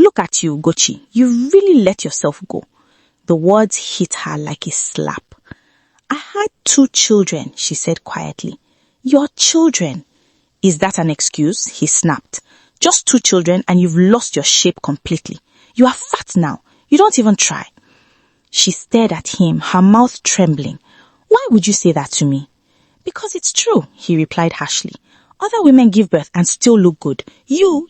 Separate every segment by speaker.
Speaker 1: Look at you, Ugochi. You really let yourself go. The words hit her like a slap. I had 2 children, she said quietly. Your children. Is that an excuse? He snapped. Just 2 children and you've lost your shape completely. You are fat now. You don't even try. She stared at him, her mouth trembling. Why would you say that to me? Because it's true, he replied harshly. Other women give birth and still look good. You...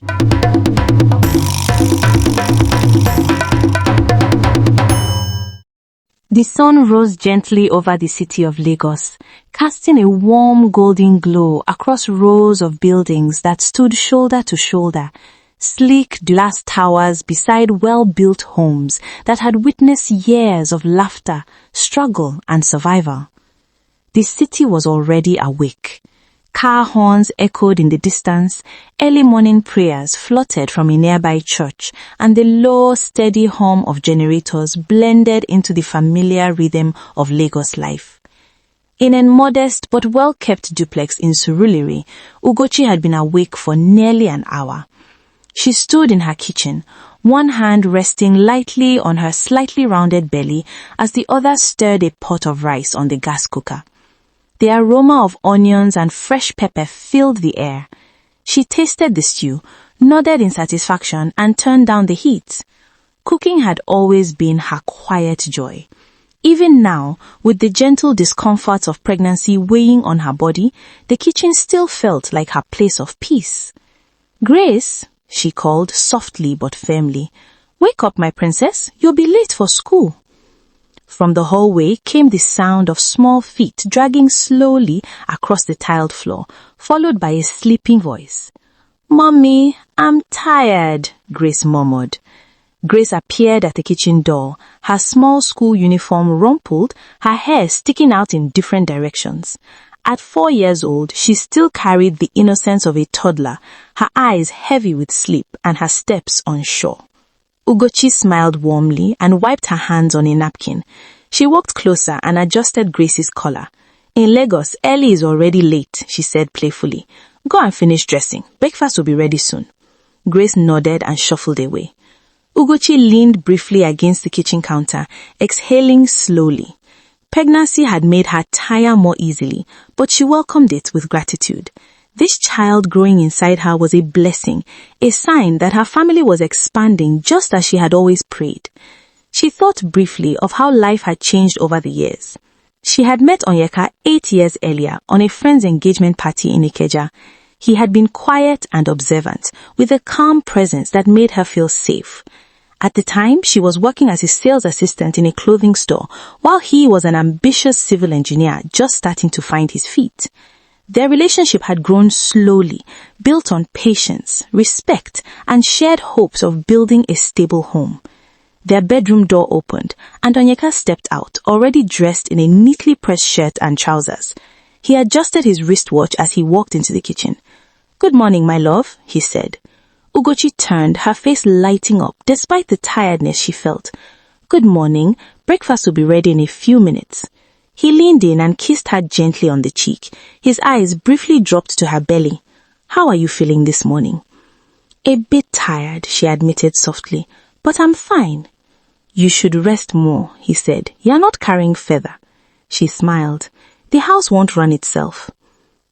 Speaker 1: The sun rose gently over the city of Lagos, casting a warm golden glow across rows of buildings that stood shoulder to shoulder, sleek glass towers beside well-built homes that had witnessed years of laughter, struggle, and survival. The city was already awake. Car horns echoed in the distance, early morning prayers fluttered from a nearby church, and the low, steady hum of generators blended into the familiar rhythm of Lagos life. In a modest but well-kept duplex in Surulere, Ugochi had been awake for nearly an hour. She stood in her kitchen, one hand resting lightly on her slightly rounded belly as the other stirred a pot of rice on the gas cooker. The aroma of onions and fresh pepper filled the air. She tasted the stew, nodded in satisfaction, and turned down the heat. Cooking had always been her quiet joy. Even now, with the gentle discomforts of pregnancy weighing on her body, the kitchen still felt like her place of peace. Grace, she called softly but firmly. Wake up, my princess. You'll be late for school. From the hallway came the sound of small feet dragging slowly across the tiled floor, followed by a sleeping voice. Mommy, I'm tired, Grace murmured. Grace appeared at the kitchen door, her small school uniform rumpled, her hair sticking out in different directions. At 4 years old, she still carried the innocence of a toddler, her eyes heavy with sleep and her steps unsure. Ugochi smiled warmly and wiped her hands on a napkin. She walked closer and adjusted Grace's collar. In Lagos, early is already late, she said playfully. Go and finish dressing. Breakfast will be ready soon. Grace nodded and shuffled away. Ugochi leaned briefly against the kitchen counter, exhaling slowly. Pregnancy had made her tire more easily, but she welcomed it with gratitude. This child growing inside her was a blessing, a sign that her family was expanding just as she had always prayed. She thought briefly of how life had changed over the years. She had met Oeka 8 years earlier on a friend's engagement party in Ikeja. He had been quiet and observant, with a calm presence that made her feel safe. At the time, she was working as a sales assistant in a clothing store, while he was an ambitious civil engineer just starting to find his feet. Their relationship had grown slowly, built on patience, respect, and shared hopes of building a stable home. Their bedroom door opened, and Onyeka stepped out, already dressed in a neatly pressed shirt and trousers. He adjusted his wristwatch as he walked into the kitchen. Good morning, my love, he said. Ugochi turned, her face lighting up, despite the tiredness she felt. Good morning. Breakfast will be ready in a few minutes. He leaned in and kissed her gently on the cheek. His eyes briefly dropped to her belly. How are you feeling this morning? A bit tired, she admitted softly, but I'm fine. You should rest more, he said. You're not carrying feather. She smiled. The house won't run itself.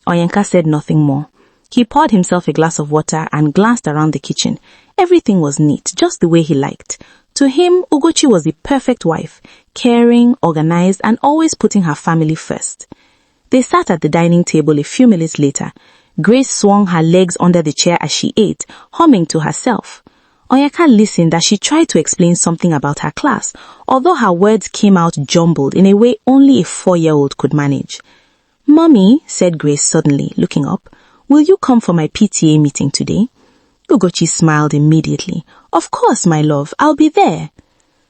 Speaker 1: Oyenka said nothing more. He poured himself a glass of water and glanced around the kitchen. Everything was neat, just the way he liked. To him, Ugochi was the perfect wife, caring, organized, and always putting her family first. They sat at the dining table a few minutes later. Grace swung her legs under the chair as she ate, humming to herself. Oyeka listened as she tried to explain something about her class, although her words came out jumbled in a way only a 4-year-old could manage. Mommy, said Grace suddenly, looking up, will you come for my PTA meeting today? Ugochi smiled immediately. Of course, my love, I'll be there.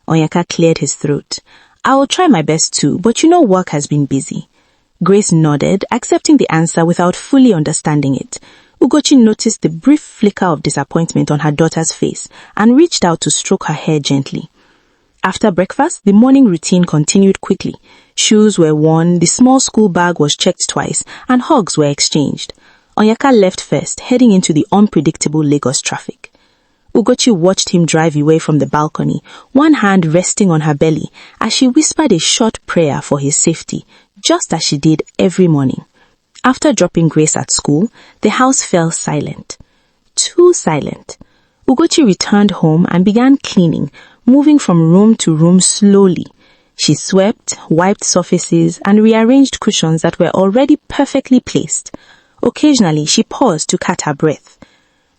Speaker 1: Onyeka cleared his throat. I will try my best too, but you know work has been busy. Grace nodded, accepting the answer without fully understanding it. Ugochi noticed the brief flicker of disappointment on her daughter's face and reached out to stroke her hair gently. After breakfast, the morning routine continued quickly. Shoes were worn, the small school bag was checked twice, and hugs were exchanged. Onyeka left first, heading into the unpredictable Lagos traffic. Ugochi watched him drive away from the balcony, one hand resting on her belly, as she whispered a short prayer for his safety, just as she did every morning. After dropping Grace at school, the house fell silent. Too silent. Ugochi returned home and began cleaning, moving from room to room slowly. She swept, wiped surfaces, and rearranged cushions that were already perfectly placed. Occasionally, she paused to catch her breath.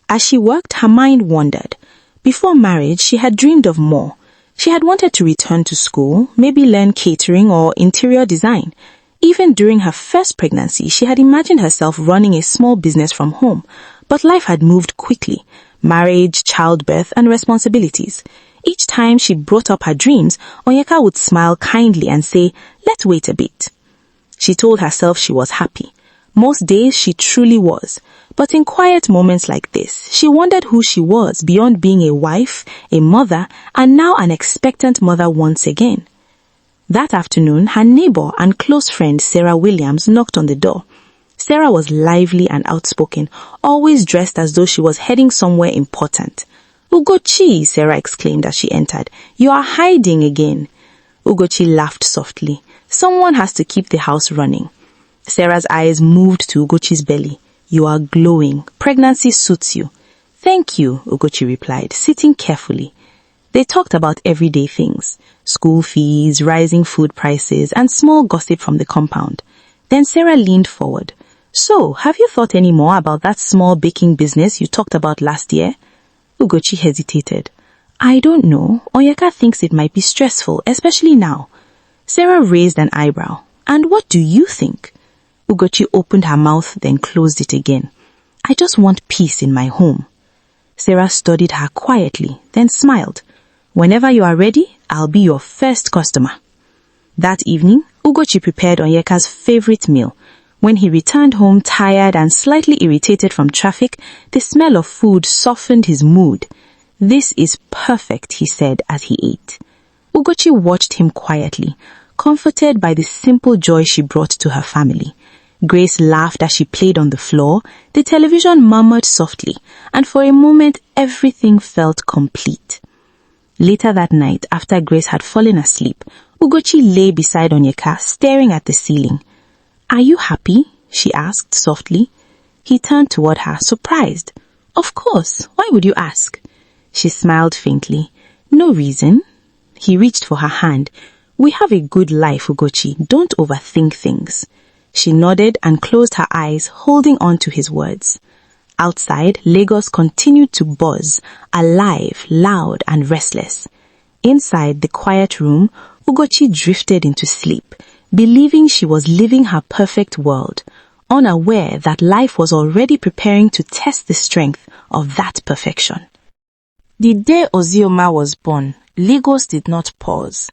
Speaker 1: As she worked, her mind wandered. Before marriage, she had dreamed of more. She had wanted to return to school, maybe learn catering or interior design. Even during her first pregnancy, she had imagined herself running a small business from home. But life had moved quickly. Marriage, childbirth, and responsibilities. Each time she brought up her dreams, Oeka would smile kindly and say, "Let's wait a bit." She told herself she was happy. Most days she truly was. But in quiet moments like this, she wondered who she was beyond being a wife, a mother, and now an expectant mother once again. That afternoon, her neighbor and close friend Sarah Williams knocked on the door. Sarah was lively and outspoken, always dressed as though she was heading somewhere important. "Ugochi," Sarah exclaimed as she entered, "you are hiding again." Ugochi laughed softly. "Someone has to keep the house running." Sarah's eyes moved to Ugochi's belly. "You are glowing. Pregnancy suits you." "Thank you," Ugochi replied, sitting carefully. They talked about everyday things, school fees, rising food prices, and small gossip from the compound. Then Sarah leaned forward. "So, have you thought any more about that small baking business you talked about last year?" Ugochi hesitated. "I don't know. Oeka thinks it might be stressful, especially now." Sarah raised an eyebrow. "And what do you think?" Ugochi opened her mouth, then closed it again. "I just want peace in my home." Sarah studied her quietly, then smiled. "Whenever you are ready, I'll be your first customer." That evening, Ugochi prepared Onyeka's favorite meal. When he returned home tired and slightly irritated from traffic, the smell of food softened his mood. "This is perfect," he said as he ate. Ugochi watched him quietly, comforted by the simple joy she brought to her family. Grace laughed as she played on the floor, the television murmured softly, and for a moment everything felt complete. Later that night, after Grace had fallen asleep, Ugochi lay beside Onyeka, staring at the ceiling. "Are you happy?" she asked softly. He turned toward her, surprised. "Of course, why would you ask?" She smiled faintly. "No reason." He reached for her hand. "We have a good life, Ugochi. Don't overthink things." She nodded and closed her eyes, holding on to his words. Outside, Lagos continued to buzz, alive, loud, and restless. Inside the quiet room, Ugochi drifted into sleep, believing she was living her perfect world, unaware that life was already preparing to test the strength of that perfection. The day Ozioma was born, Lagos did not pause.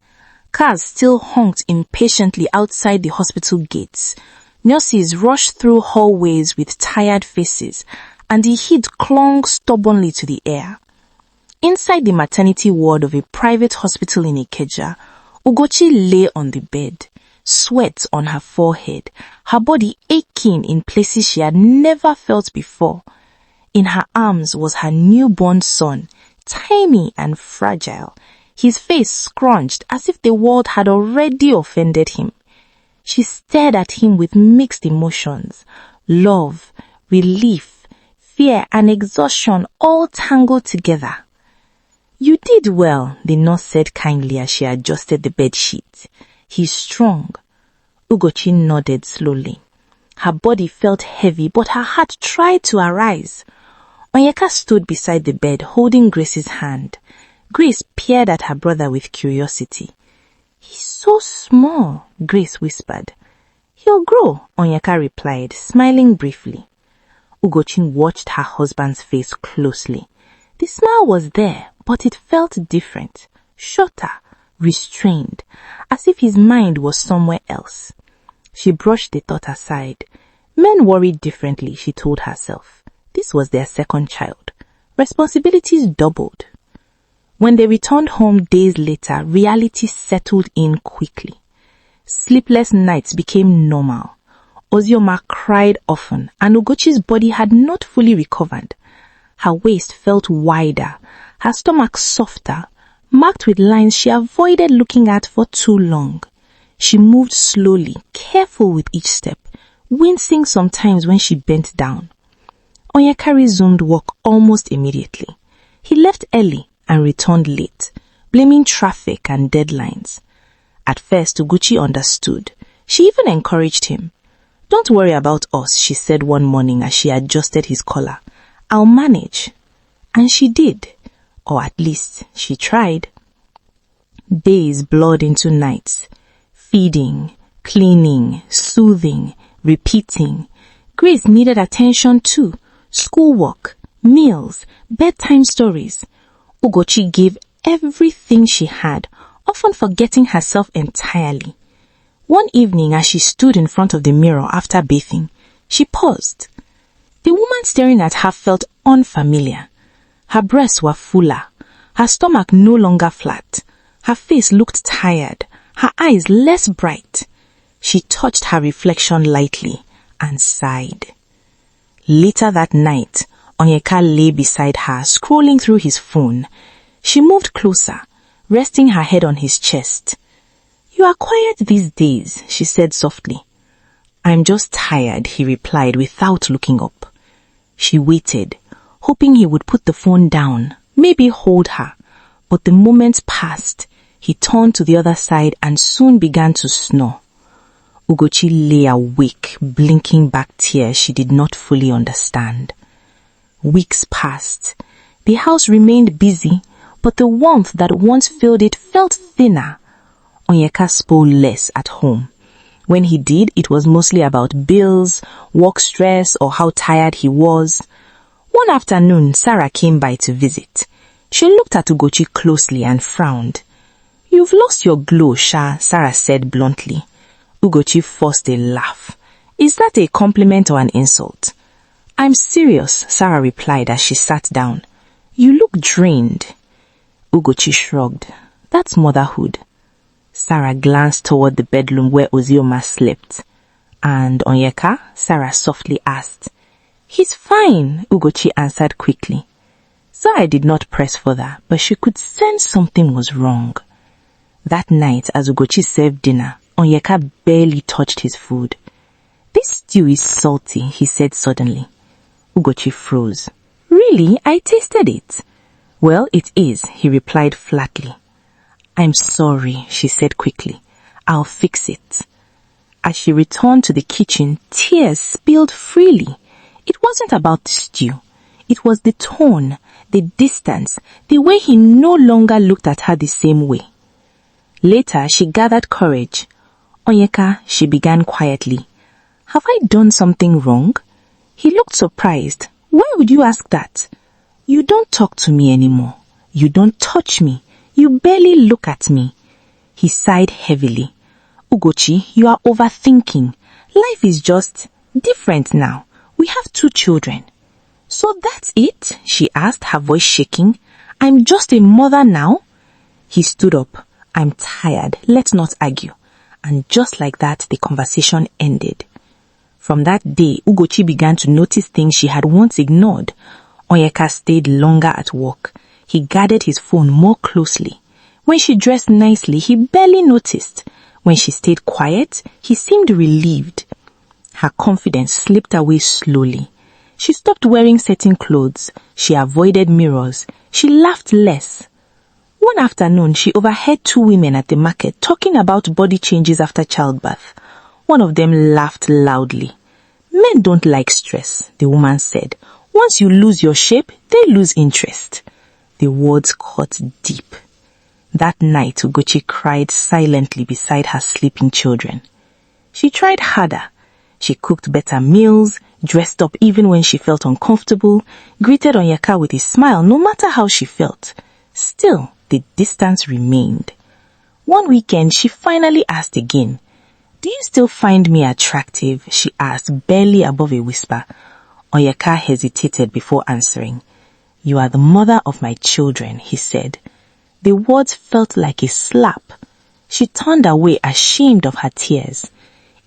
Speaker 1: Cars still honked impatiently outside the hospital gates. Nurses rushed through hallways with tired faces, and the heat clung stubbornly to the air. Inside the maternity ward of a private hospital in Ikeja, Ugochi lay on the bed, sweat on her forehead, her body aching in places she had never felt before. In her arms was her newborn son, tiny and fragile, his face scrunched as if the world had already offended him. She stared at him with mixed emotions, love, relief, fear, and exhaustion all tangled together. "You did well," the nurse said kindly as she adjusted the bed sheet. "He's strong." Ugochi nodded slowly. Her body felt heavy, but her heart tried to arise. Onyeka stood beside the bed, holding Grace's hand. Grace peered at her brother with curiosity. "He's so small," Grace whispered. "He'll grow," Onyeka replied, smiling briefly. Ugochi watched her husband's face closely. The smile was there, but it felt different, shorter, restrained, as if his mind was somewhere else. She brushed the thought aside. Men worried differently, she told herself. This was their second child. Responsibilities doubled. When they returned home days later, reality settled in quickly. Sleepless nights became normal. Ozioma cried often, and Ugochi's body had not fully recovered. Her waist felt wider, her stomach softer, marked with lines she avoided looking at for too long. She moved slowly, careful with each step, wincing sometimes when she bent down. Oeka resumed work almost immediately. He left early and returned late, blaming traffic and deadlines. At first, Ugochi understood. She even encouraged him. "Don't worry about us," she said one morning as she adjusted his collar. "I'll manage." And she did, or at least she tried. Days blurred into nights. Feeding, cleaning, soothing, repeating. Grace needed attention too. Schoolwork, meals, bedtime stories. Ugochi gave everything she had, often forgetting herself entirely. One evening, as she stood in front of the mirror after bathing, she paused. The woman staring at her felt unfamiliar. Her breasts were fuller, her stomach no longer flat, her face looked tired, her eyes less bright. She touched her reflection lightly and sighed. Later that night, Onyeka lay beside her, scrolling through his phone. She moved closer, resting her head on his chest. "You are quiet these days," she said softly. "I'm just tired," he replied without looking up. She waited, hoping he would put the phone down, maybe hold her. But the moments passed. He turned to the other side and soon began to snore. Ugochi lay awake, blinking back tears she did not fully understand. Weeks passed. The house remained busy, but the warmth that once filled it felt thinner. Onyeka spoke less at home. When he did, it was mostly about bills, work stress, or how tired he was. One afternoon, Sarah came by to visit. She looked at Ugochi closely and frowned. "You've lost your glow, Sha," Sarah said bluntly. Ugochi forced a laugh. "Is that a compliment or an insult?" "I'm serious," Sarah replied as she sat down. "You look drained." Ugochi shrugged. "That's motherhood." Sarah glanced toward the bedroom where Ozioma slept. "And Onyeka?" Sarah softly asked. "He's fine," Ugochi answered quickly. Sarah did not press further, but she could sense something was wrong. That night, as Ugochi served dinner, Onyeka barely touched his food. "This stew is salty," he said suddenly. Ugochi froze. "Really? I tasted it." "Well, it is," he replied flatly. "I'm sorry," she said quickly. "I'll fix it." As she returned to the kitchen, tears spilled freely. It wasn't about the stew. It was the tone, the distance, the way he no longer looked at her the same way. Later, she gathered courage. "Onyeka," she began quietly, "have I done something wrong?" He looked surprised. "Why would you ask that?" "You don't talk to me anymore. You don't touch me. You barely look at me." He sighed heavily. "Ugochi, you are overthinking. Life is just different now. We have 2 children." "So that's it?" she asked, her voice shaking. "I'm just a mother now?" He stood up. "I'm tired. Let's not argue." And just like that, the conversation ended. From that day, Ugochi began to notice things she had once ignored. Onyeka stayed longer at work. He guarded his phone more closely. When she dressed nicely, he barely noticed. When she stayed quiet, he seemed relieved. Her confidence slipped away slowly. She stopped wearing certain clothes. She avoided mirrors. She laughed less. One afternoon, she overheard 2 women at the market talking about body changes after childbirth. One of them laughed loudly. "Men don't like stress," the woman said. "Once you lose your shape, they lose interest." The words cut deep. That night, Ugochi cried silently beside her sleeping children. She tried harder. She cooked better meals, dressed up even when she felt uncomfortable, greeted Onyeka with a smile no matter how she felt. Still, the distance remained. One weekend, she finally asked again. "Do you still find me attractive?" she asked, barely above a whisper. Onyeka hesitated before answering. "You are the mother of my children," he said. The words felt like a slap. She turned away, ashamed of her tears.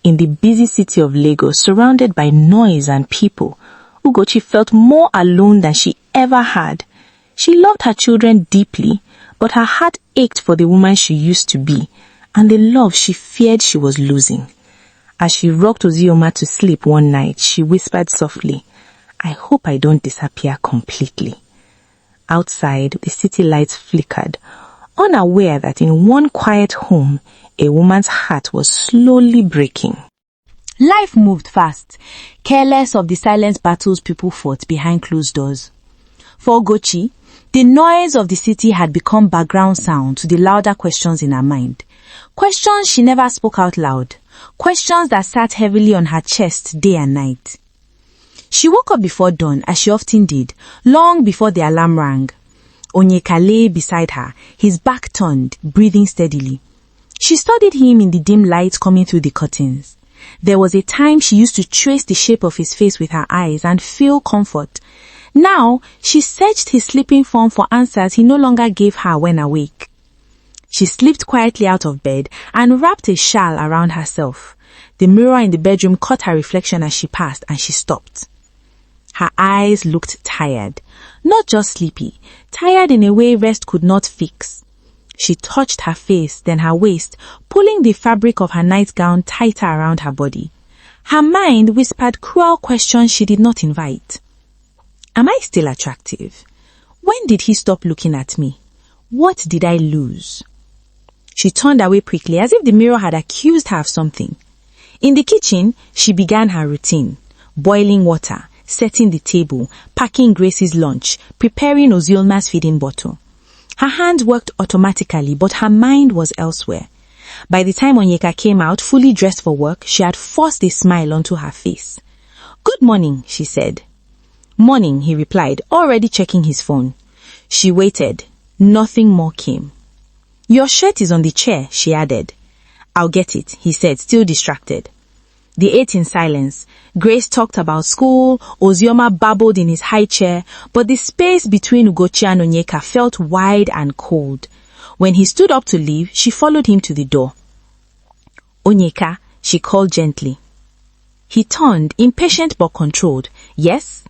Speaker 1: In the busy city of Lagos, surrounded by noise and people, Ugochi felt more alone than she ever had. She loved her children deeply, but her heart ached for the woman she used to be, and the love she feared she was losing. As she rocked Ozioma to sleep one night, she whispered softly, "I hope I don't disappear completely." Outside, the city lights flickered, unaware that in one quiet home, a woman's heart was slowly breaking.
Speaker 2: Life moved fast, careless of the silent battles people fought behind closed doors. For Ugochi, the noise of the city had become background sound to the louder questions in her mind. Questions she never spoke out loud. Questions that sat heavily on her chest day and night. She woke up before dawn, as she often did, long before the alarm rang. Onyeka lay beside her, his back turned, breathing steadily. She studied him in the dim light coming through the curtains. There was a time she used to trace the shape of his face with her eyes and feel comfort. Now, she searched his sleeping form for answers he no longer gave her when awake. She slipped quietly out of bed and wrapped a shawl around herself. The mirror in the bedroom caught her reflection as she passed, and she stopped. Her eyes looked tired, not just sleepy, tired in a way rest could not fix. She touched her face, then her waist, pulling the fabric of her nightgown tighter around her body. Her mind whispered cruel questions she did not invite. Am I still attractive? When did he stop looking at me? What did I lose? She turned away quickly, as if the mirror had accused her of something. In the kitchen, she began her routine. Boiling water, setting the table, packing Grace's lunch, preparing Ozioma's feeding bottle. Her hands worked automatically, but her mind was elsewhere. By the time Onyeka came out, fully dressed for work, she had forced a smile onto her face. "Good morning," she said. "Morning," he replied, already checking his phone. She waited. Nothing more came. "Your shirt is on the chair," she added. "I'll get it," he said, still distracted. They ate in silence. Grace talked about school, Ozioma babbled in his high chair, but the space between Ugochi and Onyeka felt wide and cold. When he stood up to leave, she followed him to the door. "Onyeka," she called gently. He turned, impatient but controlled. "Yes?"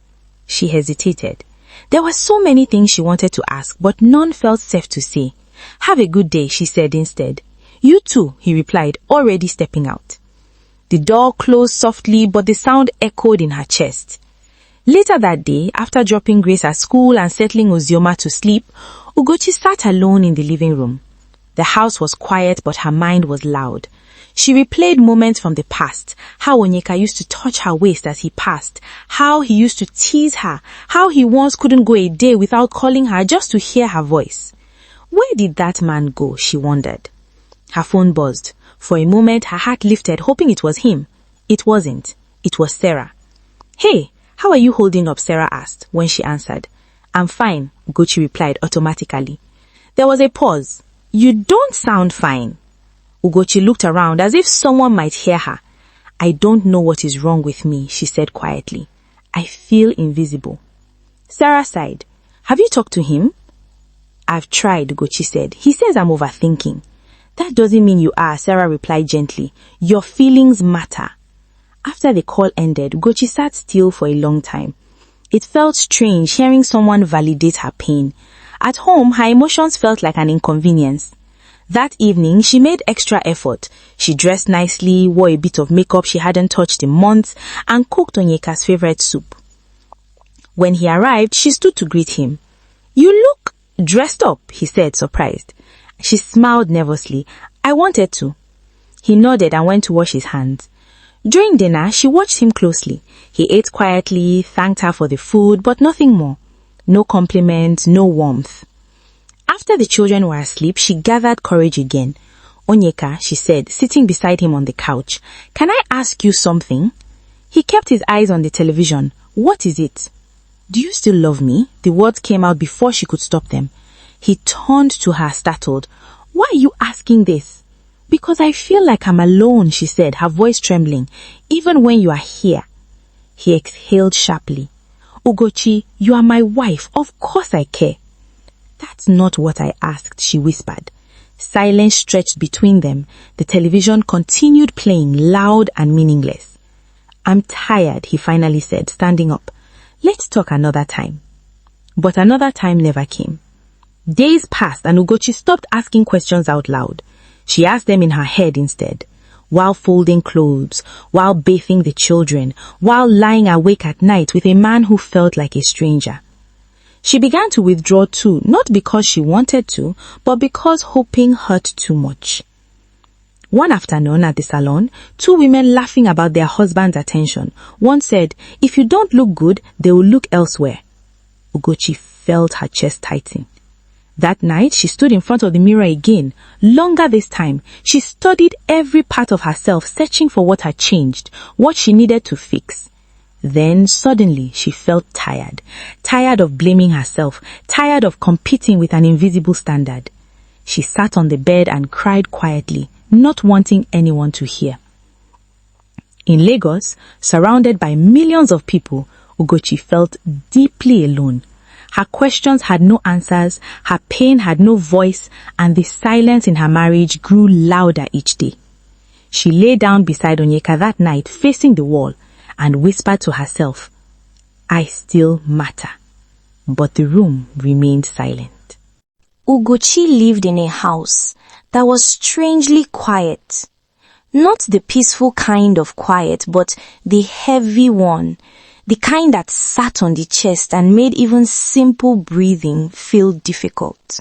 Speaker 2: She hesitated. There were so many things she wanted to ask, but none felt safe to say. "Have a good day," she said instead. "You too," he replied, already stepping out. The door closed softly, but the sound echoed in her chest. Later that day, after dropping Grace at school and settling Ozioma to sleep, Ugochi sat alone in the living room. The house was quiet, but her mind was loud. She replayed moments from the past, how Onyeka used to touch her waist as he passed, how he used to tease her, how he once couldn't go a day without calling her just to hear her voice. Where did that man go, she wondered. Her phone buzzed. For a moment, her heart lifted, hoping it was him. It wasn't. It was Sarah. "Hey, how are you holding up?" Sarah asked when she answered. "I'm fine," Ugochi replied automatically. There was a pause. "You don't sound fine." Ugochi looked around as if someone might hear her. "I don't know what is wrong with me," she said quietly. "I feel invisible." Sarah sighed. "Have you talked to him?" "I've tried," Ugochi said. "He says I'm overthinking." "That doesn't mean you are," Sarah replied gently. "Your feelings matter." After the call ended, Ugochi sat still for a long time. It felt strange hearing someone validate her pain. At home, her emotions felt like an inconvenience. That evening, she made extra effort. She dressed nicely, wore a bit of makeup she hadn't touched in months, and cooked Onyeka's favorite soup. When he arrived, she stood to greet him. "You look dressed up," he said, surprised. She smiled nervously. "I wanted to." He nodded and went to wash his hands. During dinner, she watched him closely. He ate quietly, thanked her for the food, but nothing more. No compliments, no warmth. After the children were asleep, she gathered courage again. "Onyeka," she said, sitting beside him on the couch, "can I ask you something?" He kept his eyes on the television. "What is it?" "Do you still love me?" The words came out before she could stop them. He turned to her, startled. "Why are you asking this?" "Because I feel like I'm alone," she said, her voice trembling, "even when you are here." He exhaled sharply. "Ugochi, you are my wife. Of course I care." "That's not what I asked," she whispered. Silence stretched between them. The television continued playing, loud and meaningless. "I'm tired," he finally said, standing up. "Let's talk another time." But another time never came. Days passed and Ugochi stopped asking questions out loud. She asked them in her head instead. While folding clothes, while bathing the children, while lying awake at night with a man who felt like a stranger. She began to withdraw too, not because she wanted to, but because hoping hurt too much. One afternoon at the salon, two women laughing about their husband's attention. One said, "If you don't look good, they will look elsewhere." Ugochi felt her chest tighten. That night, she stood in front of the mirror again. Longer this time, she studied every part of herself, searching for what had changed, what she needed to fix. Then, suddenly, she felt tired. Tired of blaming herself, tired of competing with an invisible standard. She sat on the bed and cried quietly, not wanting anyone to hear. In Lagos, surrounded by millions of people, Ugochi felt deeply alone. Her questions had no answers, her pain had no voice, and the silence in her marriage grew louder each day. She lay down beside Onyeka that night, facing the wall, and whispered to herself, "I still matter." But the room remained silent.
Speaker 1: Ugochi lived in a house that was strangely quiet. Not the peaceful kind of quiet, but the heavy one. The kind that sat on the chest and made even simple breathing feel difficult.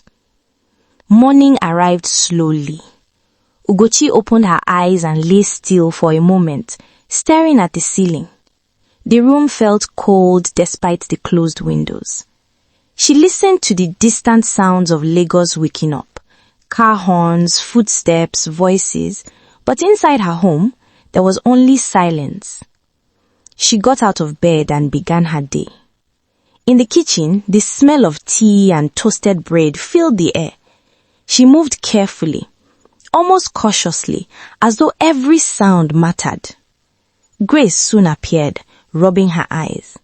Speaker 1: Morning arrived slowly. Ugochi opened her eyes and lay still for a moment, staring at the ceiling. The room felt cold despite the closed windows. She listened to the distant sounds of Lagos waking up. Car horns, footsteps, voices. But inside her home, there was only silence. She got out of bed and began her day. In the kitchen, the smell of tea and toasted bread filled the air. She moved carefully, almost cautiously, as though every sound mattered. Grace soon appeared, rubbing her eyes.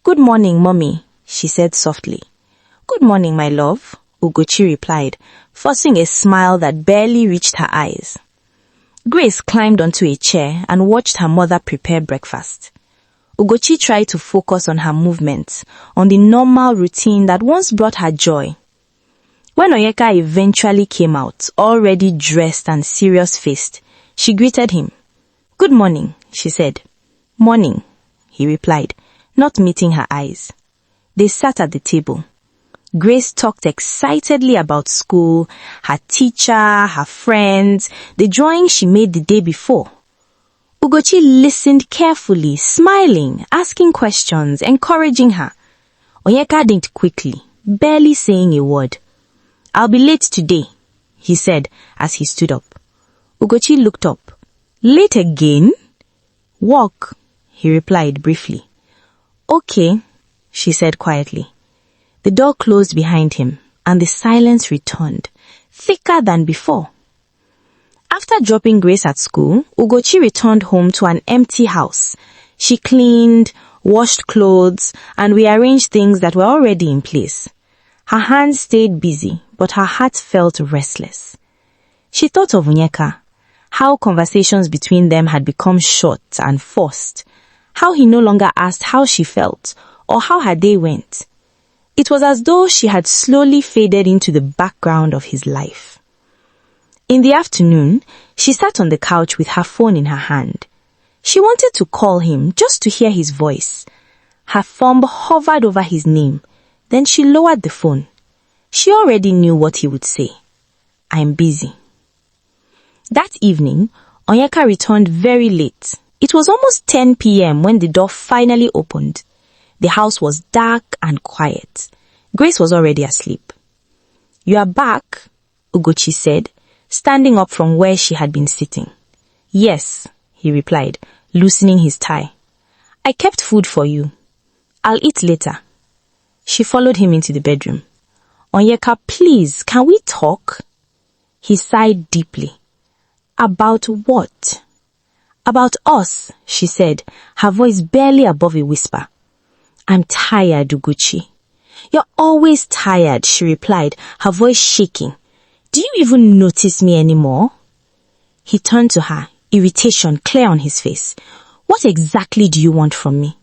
Speaker 1: "Good morning, Mommy," she said softly. "Good morning, my love," Ugochi replied, forcing a smile that barely reached her eyes. Grace climbed onto a chair and watched her mother prepare breakfast. Ugochi tried to focus on her movements, on the normal routine that once brought her joy. When Oeka eventually came out, already dressed and serious-faced, she greeted him. "Good morning," she said. "Morning," he replied, not meeting her eyes. They sat at the table. Grace talked excitedly about school, her teacher, her friends, the drawing she made the day before. Ugochi listened carefully, smiling, asking questions, encouraging her. Onyeka dinked quickly, barely saying a word. "I'll be late today," he said as he stood up. Ugochi looked up. "Late again?" "Walk," he replied briefly. "Okay," she said quietly. The door closed behind him, and the silence returned, thicker than before. After dropping Grace at school, Ugochi returned home to an empty house. She cleaned, washed clothes, and rearranged things that were already in place. Her hands stayed busy, but her heart felt restless. She thought of Onyeka, how conversations between them had become short and forced, how he no longer asked how she felt or how her day went. It was as though she had slowly faded into the background of his life. In the afternoon, she sat on the couch with her phone in her hand. She wanted to call him just to hear his voice. Her thumb hovered over his name. Then she lowered the phone. She already knew what he would say. "I'm busy." That evening, Onyeka returned very late. It was almost 10 p.m. when the door finally opened. The house was dark and quiet. Grace was already asleep. "You are back," Ugochi said, standing up from where she had been sitting. "Yes," he replied, loosening his tie. "I kept food for you. I'll eat later." She followed him into the bedroom. "Onyeka, please, can we talk?" He sighed deeply. "About what?" "About us," she said, her voice barely above a whisper. "I'm tired, Ugochi." "You're always tired," she replied, her voice shaking. "Do you even notice me anymore?" He turned to her, irritation clear on his face. "What exactly do you want from me?"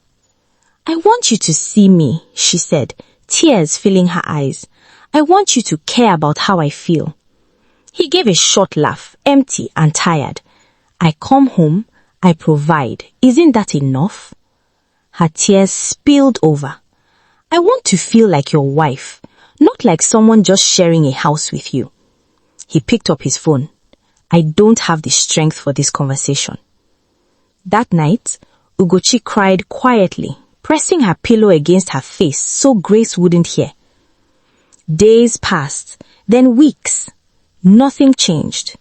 Speaker 1: "I want you to see me," she said, tears filling her eyes. I want you to care about how I feel. He gave a short laugh, empty and tired. I come home, I provide. Isn't that enough? Her tears spilled over. I want to feel like your wife, not like someone just sharing a house with you. He picked up his phone. I don't have the strength for this conversation. That night, Ugochi cried quietly, pressing her pillow against her face so Grace wouldn't hear. Days passed, then weeks. Nothing changed.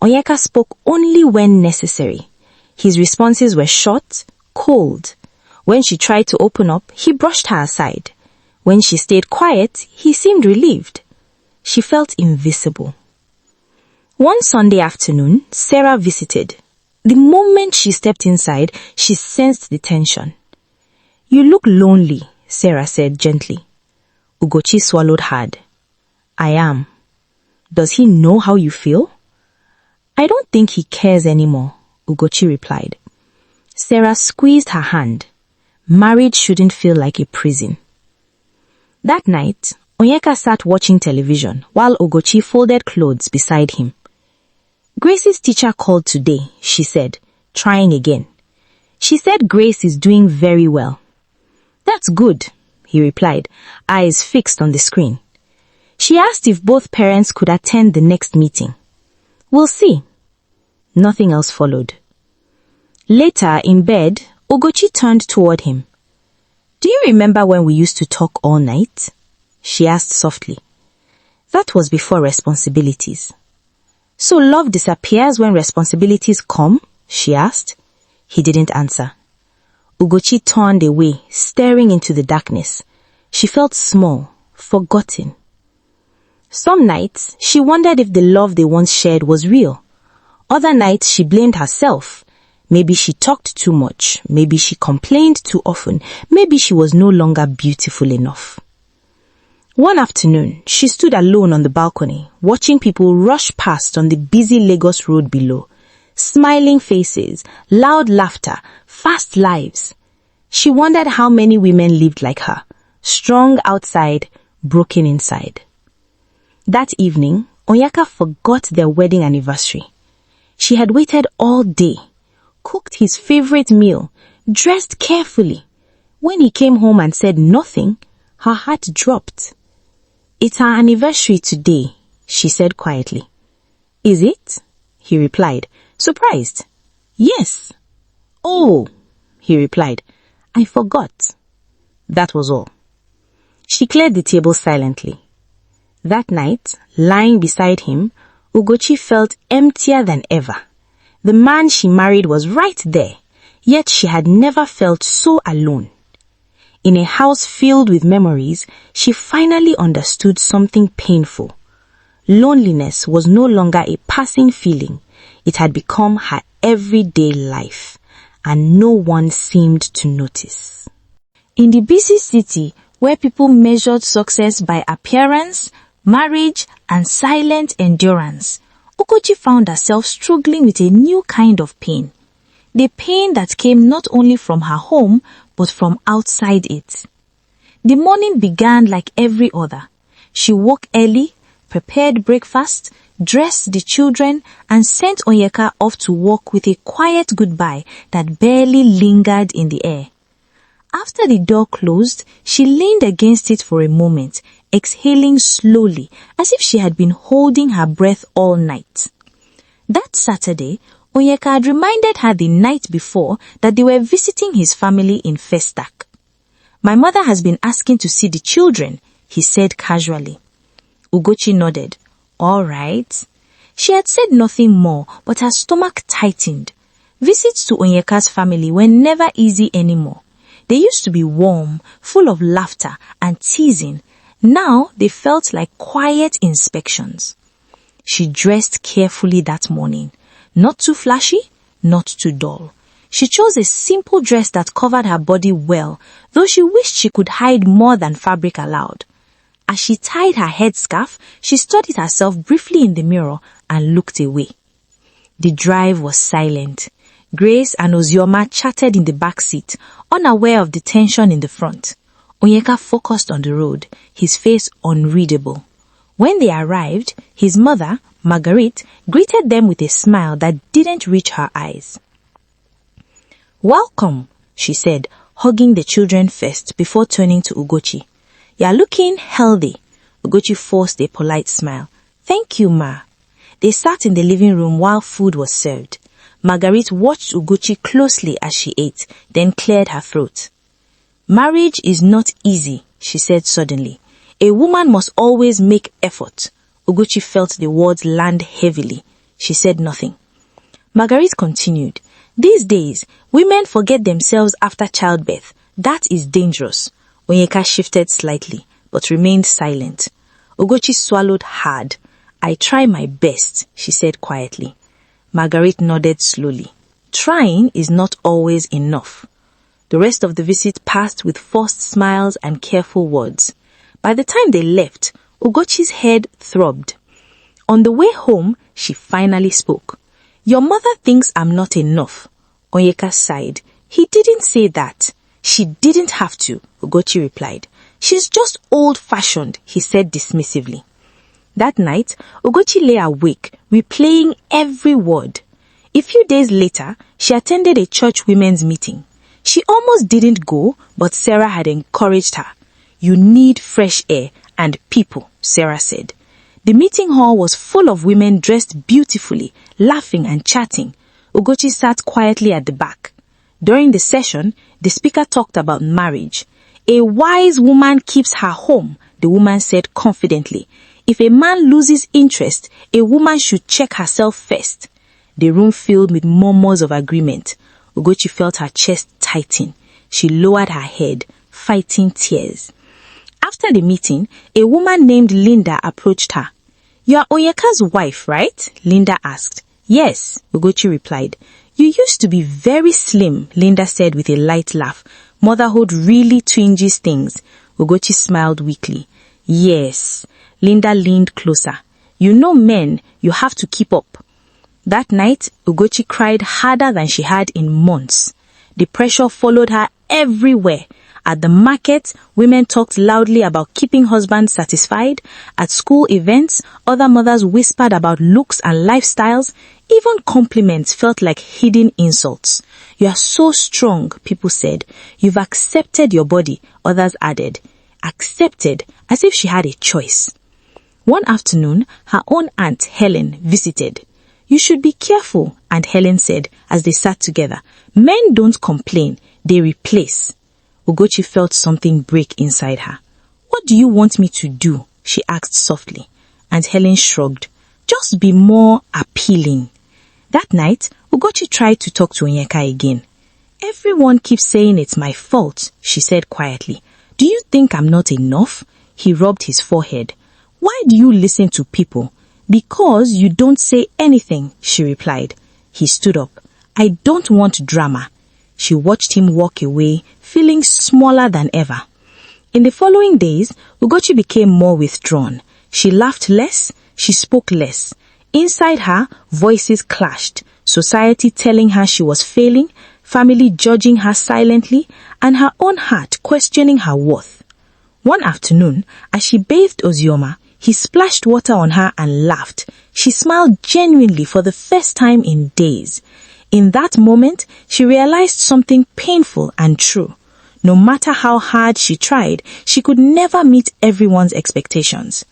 Speaker 1: Oeka spoke only when necessary. His responses were short, cold. When she tried to open up, he brushed her aside. When she stayed quiet, he seemed relieved. She felt invisible. One Sunday afternoon, Sarah visited. The moment she stepped inside, she sensed the tension. You look lonely, Sarah said gently. Ugochi swallowed hard. I am. Does he know how you feel? I don't think he cares anymore, Ugochi replied. Sarah squeezed her hand. Marriage shouldn't feel like a prison. That night, Onyeka sat watching television while Ugochi folded clothes beside him. Grace's teacher called today, she said, trying again. She said Grace is doing very well. That's good, he replied, eyes fixed on the screen. She asked if both parents could attend the next meeting. We'll see. Nothing else followed. Later, in bed, Ugochi turned toward him. Do you remember when we used to talk all night? She asked softly. That was before responsibilities. So love disappears when responsibilities come? She asked. He didn't answer. Ugochi turned away, staring into the darkness. She felt small, forgotten. Some nights, she wondered if the love they once shared was real. Other nights, she blamed herself. Maybe she talked too much. Maybe she complained too often. Maybe she was no longer beautiful enough. One afternoon, she stood alone on the balcony, watching people rush past on the busy Lagos road below. Smiling faces, loud laughter, fast lives. She wondered how many women lived like her, strong outside, broken inside. That evening, Onyeka forgot their wedding anniversary. She had waited all day, cooked his favorite meal, dressed carefully. When he came home and said nothing, her heart dropped. It's our anniversary today, she said quietly. Is it? He replied, surprised. Yes. Oh, he replied, I forgot. That was all. She cleared the table silently. That night, lying beside him, Ugochi felt emptier than ever. The man she married was right there, yet she had never felt so alone. In a house filled with memories, she finally understood something painful. Loneliness was no longer a passing feeling. It had become her everyday life, and no one seemed to notice. In the busy city, where people measured success by appearance, marriage, and silent endurance, Ugochi found herself struggling with a new kind of pain. The pain that came not only from her home, but from outside it. The morning began like every other. She woke early, prepared breakfast, dressed the children, and sent Onyeka off to work with a quiet goodbye that barely lingered in the air. After the door closed, she leaned against it for a moment, exhaling slowly, as if she had been holding her breath all night. That Saturday, Onyeka had reminded her the night before that they were visiting his family in Festac. My mother has been asking to see the children, he said casually. Ugochi nodded. All right. She had said nothing more, but her stomach tightened. Visits to Onyeka's family were never easy anymore. They used to be warm, full of laughter and teasing. Now they felt like quiet inspections. She dressed carefully that morning. Not too flashy, not too dull. She chose a simple dress that covered her body well, though she wished she could hide more than fabric allowed. As she tied her headscarf, she studied herself briefly in the mirror and looked away. The drive was silent. Grace and Ozioma chatted in the back seat, unaware of the tension in the front.
Speaker 2: Onyeka focused on the road, his face unreadable. When they arrived, his mother, Marguerite, greeted them with a smile that didn't reach her eyes. "Welcome," she said, hugging the children first before turning to Ugochi. "You're looking healthy." Ugochi forced a polite smile. "Thank you, Ma." They sat in the living room while food was served. Marguerite watched Ugochi closely as she ate, then cleared her throat. "Marriage is not easy," she said suddenly. "A woman must always make effort." Ugochi felt the words land heavily. She said nothing. Marguerite continued, "These days, women forget themselves after childbirth. That is dangerous." Onyeka shifted slightly, but remained silent. Ugochi swallowed hard. "I try my best," she said quietly. Marguerite nodded slowly. Trying is not always enough. The rest of the visit passed with forced smiles and careful words. By the time they left, Ugochi's head throbbed. On the way home, she finally spoke. "Your mother thinks I'm not enough." Onyeka sighed. "He didn't say that." "She didn't have to," Ugochi replied. "She's just old-fashioned," he said dismissively. That night, Ugochi lay awake, replaying every word. A few days later, she attended a church women's meeting. She almost didn't go, but Sarah had encouraged her. "You need fresh air and people," Sarah said. The meeting hall was full of women dressed beautifully, laughing and chatting. Ugochi sat quietly at the back. During the session, the speaker talked about marriage. "A wise woman keeps her home," the woman said confidently. "If a man loses interest, a woman should check herself first." The room filled with murmurs of agreement. Ugochi felt her chest tighten. She lowered her head, fighting tears. After the meeting, a woman named Linda approached her. "You're Onyeka's wife, right?" Linda asked. "Yes," Ugochi replied. "You used to be very slim," Linda said with a light laugh. "Motherhood really changes things." Ugochi smiled weakly. "Yes." Linda leaned closer. "You know men, you have to keep up." That night, Ugochi cried harder than she had in months. The pressure followed her everywhere. At the market, women talked loudly about keeping husbands satisfied. At school events, other mothers whispered about looks and lifestyles. Even compliments felt like hidden insults. "You are so strong," people said. "You've accepted your body," others added. Accepted, as if she had a choice. One afternoon, her own aunt, Helen, visited. "You should be careful," Aunt Helen said as they sat together. "Men don't complain, they replace." Ugochi felt something break inside her. "What do you want me to do?" she asked softly. Aunt Helen shrugged. "Just be more appealing." That night, Ugochi tried to talk to Onyeka again. "Everyone keeps saying it's my fault," she said quietly. "Do you think I'm not enough?" He rubbed his forehead. "Why do you listen to people?" "Because you don't say anything," she replied. He stood up. "I don't want drama." She watched him walk away, feeling smaller than ever. In the following days, Ugochi became more withdrawn. She laughed less, she spoke less. Inside her, voices clashed, society telling her she was failing, family judging her silently, and her own heart questioning her worth. One afternoon, as she bathed Ozioma, he splashed water on her and laughed. She smiled genuinely for the first time in days. In that moment, she realized something painful and true. No matter how hard she tried, she could never meet everyone's expectations.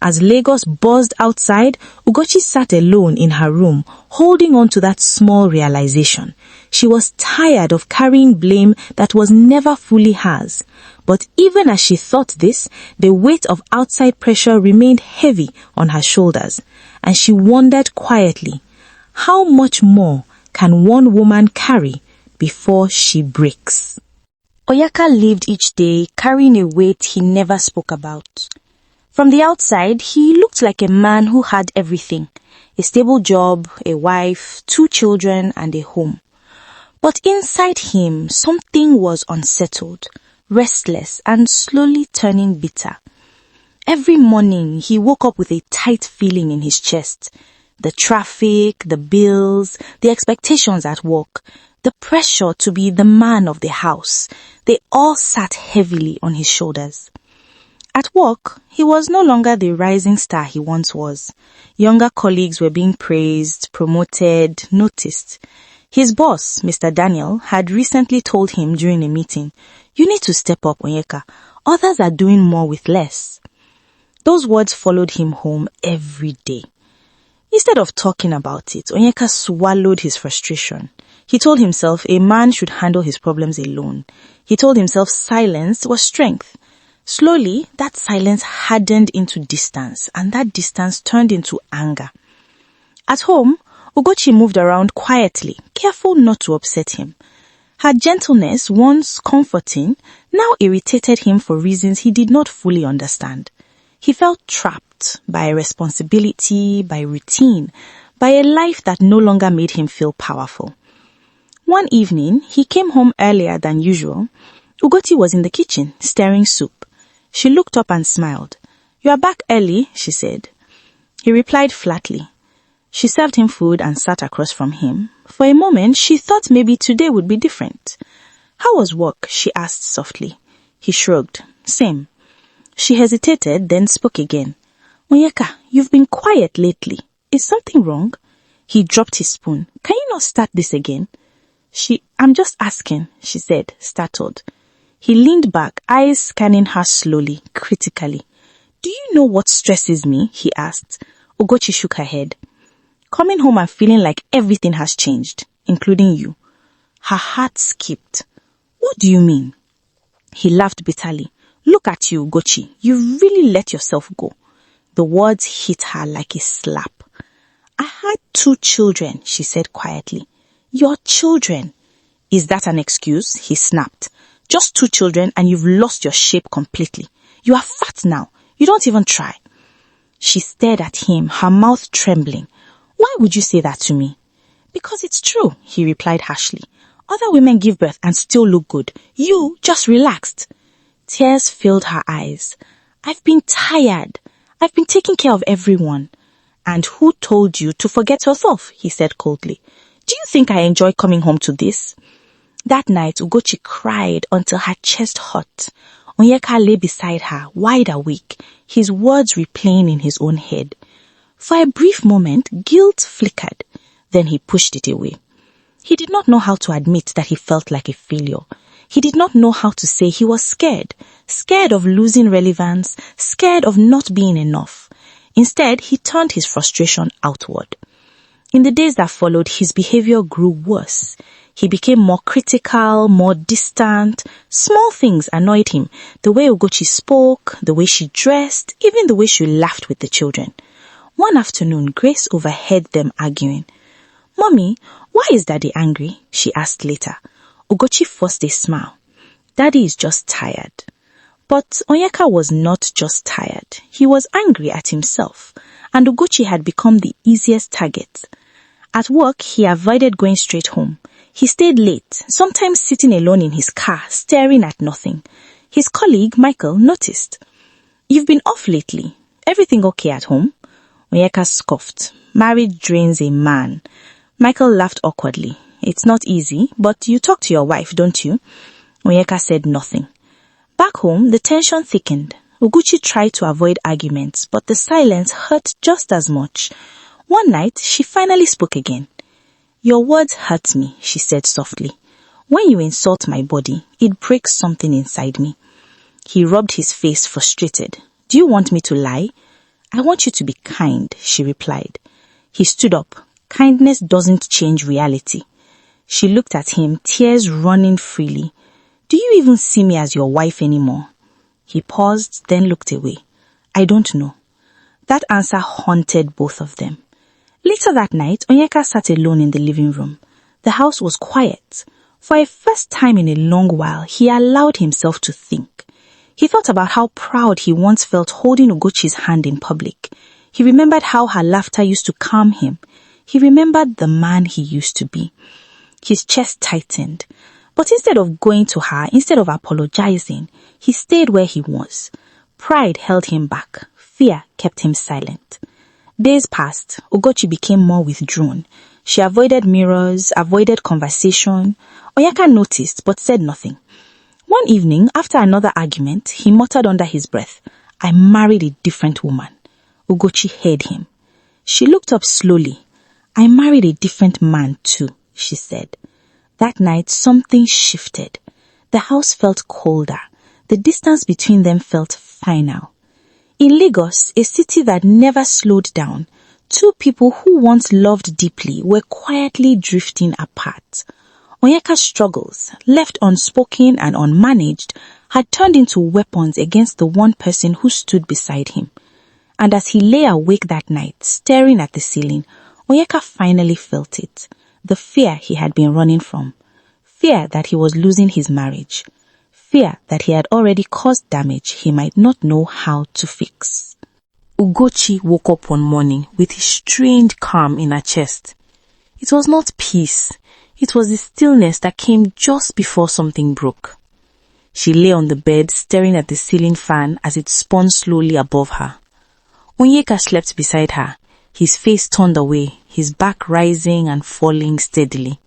Speaker 2: As Lagos buzzed outside, Ugochi sat alone in her room, holding on to that small realization. She was tired of carrying blame that was never fully hers. But even as she thought this, the weight of outside pressure remained heavy on her shoulders, and she wondered quietly, how much more can one woman carry before she breaks? Oyaka lived each day carrying a weight he never spoke about. From the outside, he looked like a man who had everything: a stable job, a wife, 2 children, and a home. But inside him, something was unsettled, restless, and slowly turning bitter. Every morning, he woke up with a tight feeling in his chest. The traffic, the bills, the expectations at work,
Speaker 1: The pressure to be the man of the house, they all sat heavily on his shoulders. At work, he was no longer the rising star he once was. Younger colleagues were being praised, promoted, noticed. His boss, Mr. Daniel, had recently told him during a meeting, "You need to step up, Oeka. Others are doing more with less." Those words followed him home every day. Instead of talking about it, Onyeka swallowed his frustration. He told himself a man should handle his problems alone. He told himself silence was strength. Slowly, that silence hardened into distance, and that distance turned into anger. At home, Ugochi moved around quietly, careful not to upset him. Her gentleness, once comforting, now irritated him for reasons he did not fully understand. He felt trapped by responsibility, by routine, by a life that no longer made him feel powerful. One evening, he came home earlier than usual. Ugochi was in the kitchen, stirring soup. She looked up and smiled. "You are back early," she said. He replied flatly. She served him food and sat across from him. For a moment, she thought maybe today would be different. "How was work?" she asked softly. He shrugged. "Same." She hesitated, then spoke again. "Onyeka, you've been quiet lately. Is something wrong?" He dropped his spoon. "Can you not start this again?" "I'm just asking," she said, startled. He leaned back, eyes scanning her slowly, critically. "Do you know what stresses me?" he asked. Ugochi shook her head. "Coming home and feeling like everything has changed, including you." Her heart skipped. "What do you mean?" He laughed bitterly. "Look at you, Ugochi. You really let yourself go." The words hit her like a slap. "I had 2 children," she said quietly. "Your children." "Is that an excuse?" he snapped. "Just 2 children and you've lost your shape completely. You are fat now. You don't even try." She stared at him, her mouth trembling. "Why would you say that to me?" "Because it's true," he replied harshly. "Other women give birth and still look good. You just relaxed." Tears filled her eyes. "I've been tired. I've been taking care of everyone." "And who told you to forget yourself?" he said coldly. "Do you think I enjoy coming home to this?" That night, Ugochi cried until her chest hurt. Onyeka lay beside her, wide awake, his words replaying in his own head. For a brief moment, guilt flickered. Then he pushed it away. He did not know how to admit that he felt like a failure. He did not know how to say he was scared. Scared of losing relevance, scared of not being enough. Instead, he turned his frustration outward. In the days that followed, his behavior grew worse. He became more critical, more distant. Small things annoyed him. The way Ugochi spoke, the way she dressed, even the way she laughed with the children. One afternoon, Grace overheard them arguing. "Mommy, why is Daddy angry?" she asked later. Ugochi forced a smile. "Daddy is just tired." But Onyeka was not just tired. He was angry at himself, and Ugochi had become the easiest target. At work, he avoided going straight home. He stayed late, sometimes sitting alone in his car, staring at nothing. His colleague, Michael, noticed. "You've been off lately. Everything okay at home?" Onyeka scoffed. "Marriage drains a man." Michael laughed awkwardly. "It's not easy, but you talk to your wife, don't you?" Onyeka said nothing. Back home, the tension thickened. Ugochi tried to avoid arguments, but the silence hurt just as much. One night, she finally spoke again. "Your words hurt me," she said softly. "When you insult my body, it breaks something inside me." He rubbed his face, frustrated. "Do you want me to lie?" "I want you to be kind," she replied. He stood up. "Kindness doesn't change reality." She looked at him, tears running freely. "Do you even see me as your wife anymore?" He paused, then looked away. "I don't know." That answer haunted both of them. Later that night, Onyeka sat alone in the living room. The house was quiet. For a first time in a long while, he allowed himself to think. He thought about how proud he once felt holding Ugochi's hand in public. He remembered how her laughter used to calm him. He remembered the man he used to be. His chest tightened. But instead of going to her, instead of apologizing, he stayed where he was. Pride held him back. Fear kept him silent. Days passed. Ugochi became more withdrawn.
Speaker 2: She avoided mirrors, avoided conversation. Oeka noticed but said nothing. One evening, after another argument, he muttered under his breath, "I married a different woman." Ugochi heard him. She looked up slowly. "I married a different man too," she said. That night, something shifted. The house felt colder. The distance between them felt final. In Lagos, a city that never slowed down, two people who once loved deeply were quietly drifting apart. Onyeka's struggles, left unspoken and unmanaged, had turned into weapons against the one person who stood beside him. And as he lay awake that night, staring at the ceiling, Onyeka finally felt it. The fear he had been running from. Fear that he was losing his marriage. Fear that he had already caused damage he might not know how to fix. Ugochi woke up one morning with a strange calm in her chest. It was not peace. It was the stillness that came just before something broke. She lay on the bed staring at the ceiling fan as it spun slowly above her. Onyeka slept beside her, his face turned away, his back rising and falling steadily.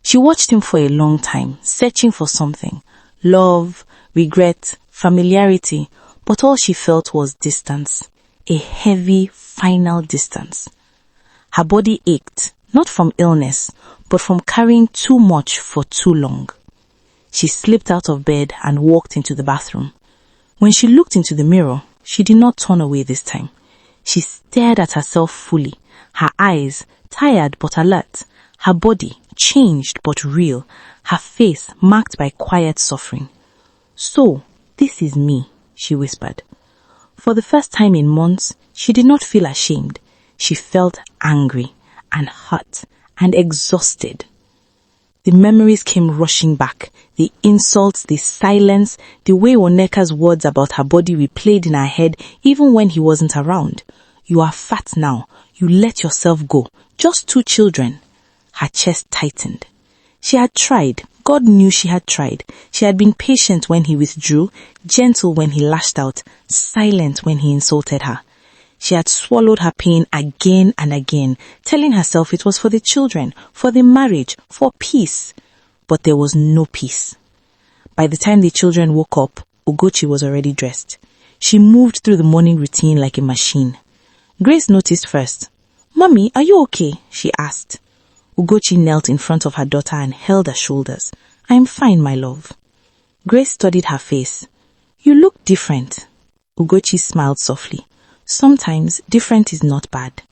Speaker 2: She watched him for a long time, searching for something. Love, regret, familiarity, but all she felt was distance. A heavy, final distance. Her body ached, not from illness, but from carrying too much for too long. She slipped out of bed and walked into the bathroom. When she looked into the mirror, she did not turn away this time. She stared at herself fully, her eyes tired but alert, her body changed but real, her face marked by quiet suffering. "So, this is me," she whispered. For the first time in months, she did not feel ashamed. She felt angry and hurt and exhausted. The memories came rushing back, the insults, the silence, the way Onyeka's words about her body replayed in her head even when he wasn't around. "You are fat now. You let yourself go. Just 2 children." Her chest tightened. She had tried. God knew she had tried. She had been patient when he withdrew, gentle when he lashed out, silent when he insulted her. She had swallowed her pain again and again, telling herself it was for the children, for the marriage, for peace. But there was no peace. By the time the children woke up, Ugochi was already dressed. She moved through the morning routine like a machine. Grace noticed first. "Mommy, are you okay?" she asked. Ugochi knelt in front of her daughter and held her shoulders. "I am fine, my love." Grace studied her face. "You look different." Ugochi smiled softly. "Sometimes different is not bad."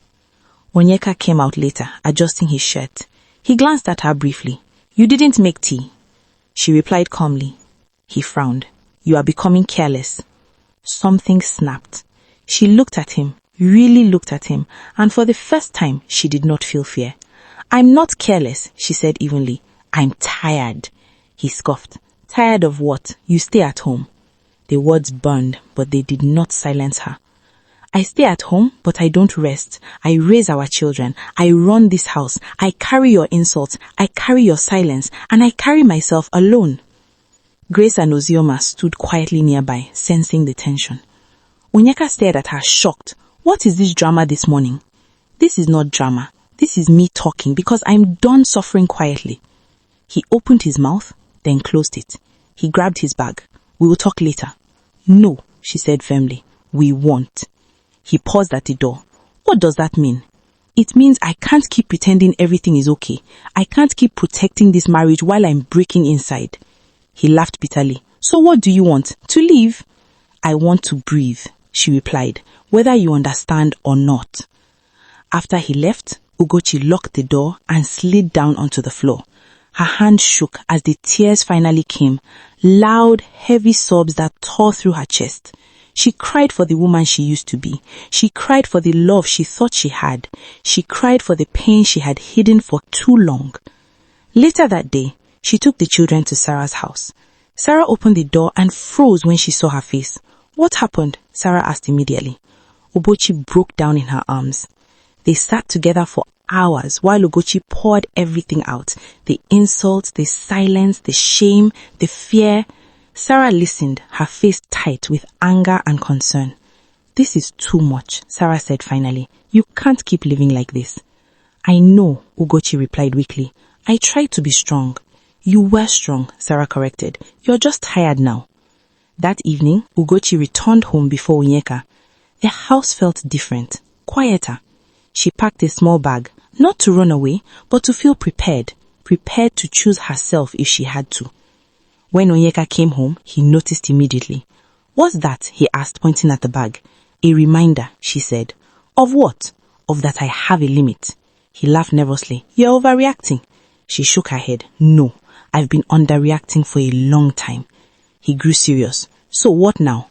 Speaker 2: Onyeka came out later, adjusting his shirt. He glanced at her briefly. "You didn't make tea." She replied calmly. He frowned. "You are becoming careless." Something snapped. She looked at him, really looked at him, and for the first time she did not feel fear. "I'm not careless," she said evenly. "I'm tired." He scoffed. "Tired of what? You stay at home." The words burned, but they did not silence her. "I stay at home, but I don't rest. I raise our children. I run this house. I carry your insults. I carry your silence. And I carry myself alone." Grace and Ozioma stood quietly nearby, sensing the tension. Onyeka stared at her, shocked. "What is this drama this morning?" "This is not drama. This is me talking because I'm done suffering quietly." He opened his mouth, then closed it. He grabbed his bag. "We will talk later." "No," she said firmly. "We won't." He paused at the door. "What does that mean?" "It means I can't keep pretending everything is okay. I can't keep protecting this marriage while I'm breaking inside." He laughed bitterly. "So what do you want? To leave?" "I want to breathe," she replied, "whether you understand or not." After he left, Ugochi locked the door and slid down onto the floor. Her hand shook as the tears finally came, loud, heavy sobs that tore through her chest. She cried for the woman she used to be. She cried for the love she thought she had. She cried for the pain she had hidden for too long. Later that day, she took the children to Sarah's house. Sarah opened the door and froze when she saw her face. "What happened?" Sarah asked immediately. Ugochi broke down in her arms. They sat together for hours while Ugochi poured everything out. The insults, the silence, the shame, the fear. Sarah listened, her face tight with anger and concern. "This is too much," Sarah said finally. "You can't keep living like this." I know, Ugochi replied weakly. I tried to be strong. You were strong, Sarah corrected. You're just tired now. That evening, Ugochi returned home before Onyeka. The house felt different, quieter. She packed a small bag, not to run away, but to feel prepared to choose herself if she had to. When Onyeka came home, he noticed immediately. What's that? He asked, pointing at the bag. A reminder, she said. Of what? Of that I have a limit. He laughed nervously. You're overreacting. She shook her head. No, I've been underreacting for a long time. He grew serious. So what now?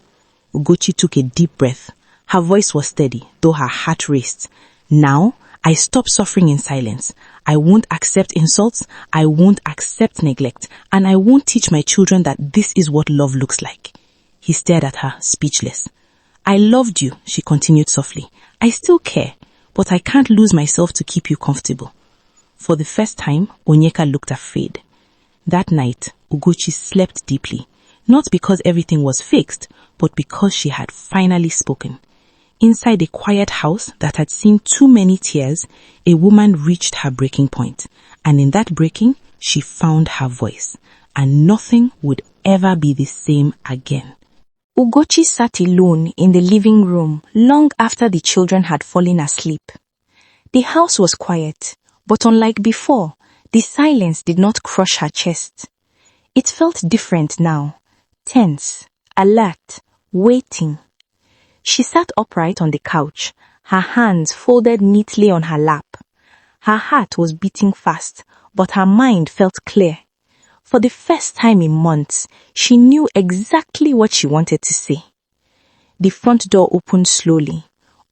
Speaker 2: Ugochi took a deep breath. Her voice was steady, though her heart raced. Now, I stop suffering in silence. I won't accept insults, I won't accept neglect, and I won't teach my children that this is what love looks like. He stared at her, speechless. I loved you, she continued softly. I still care, but I can't lose myself to keep you comfortable. For the first time, Onyeka looked afraid. That night, Ugochi slept deeply, not because everything was fixed, but because she had finally spoken. Inside a quiet house that had seen too many tears, a woman reached her breaking point, and in that breaking, she found her voice, and nothing would ever be the same again.
Speaker 1: Ugochi sat alone in the living room long after the children had fallen asleep. The house was quiet, but unlike before, the silence did not crush her chest. It felt different now, tense, alert, waiting. She sat upright on the couch, her hands folded neatly on her lap. Her heart was beating fast, but her mind felt clear. For the first time in months, she knew exactly what she wanted to say. The front door opened slowly.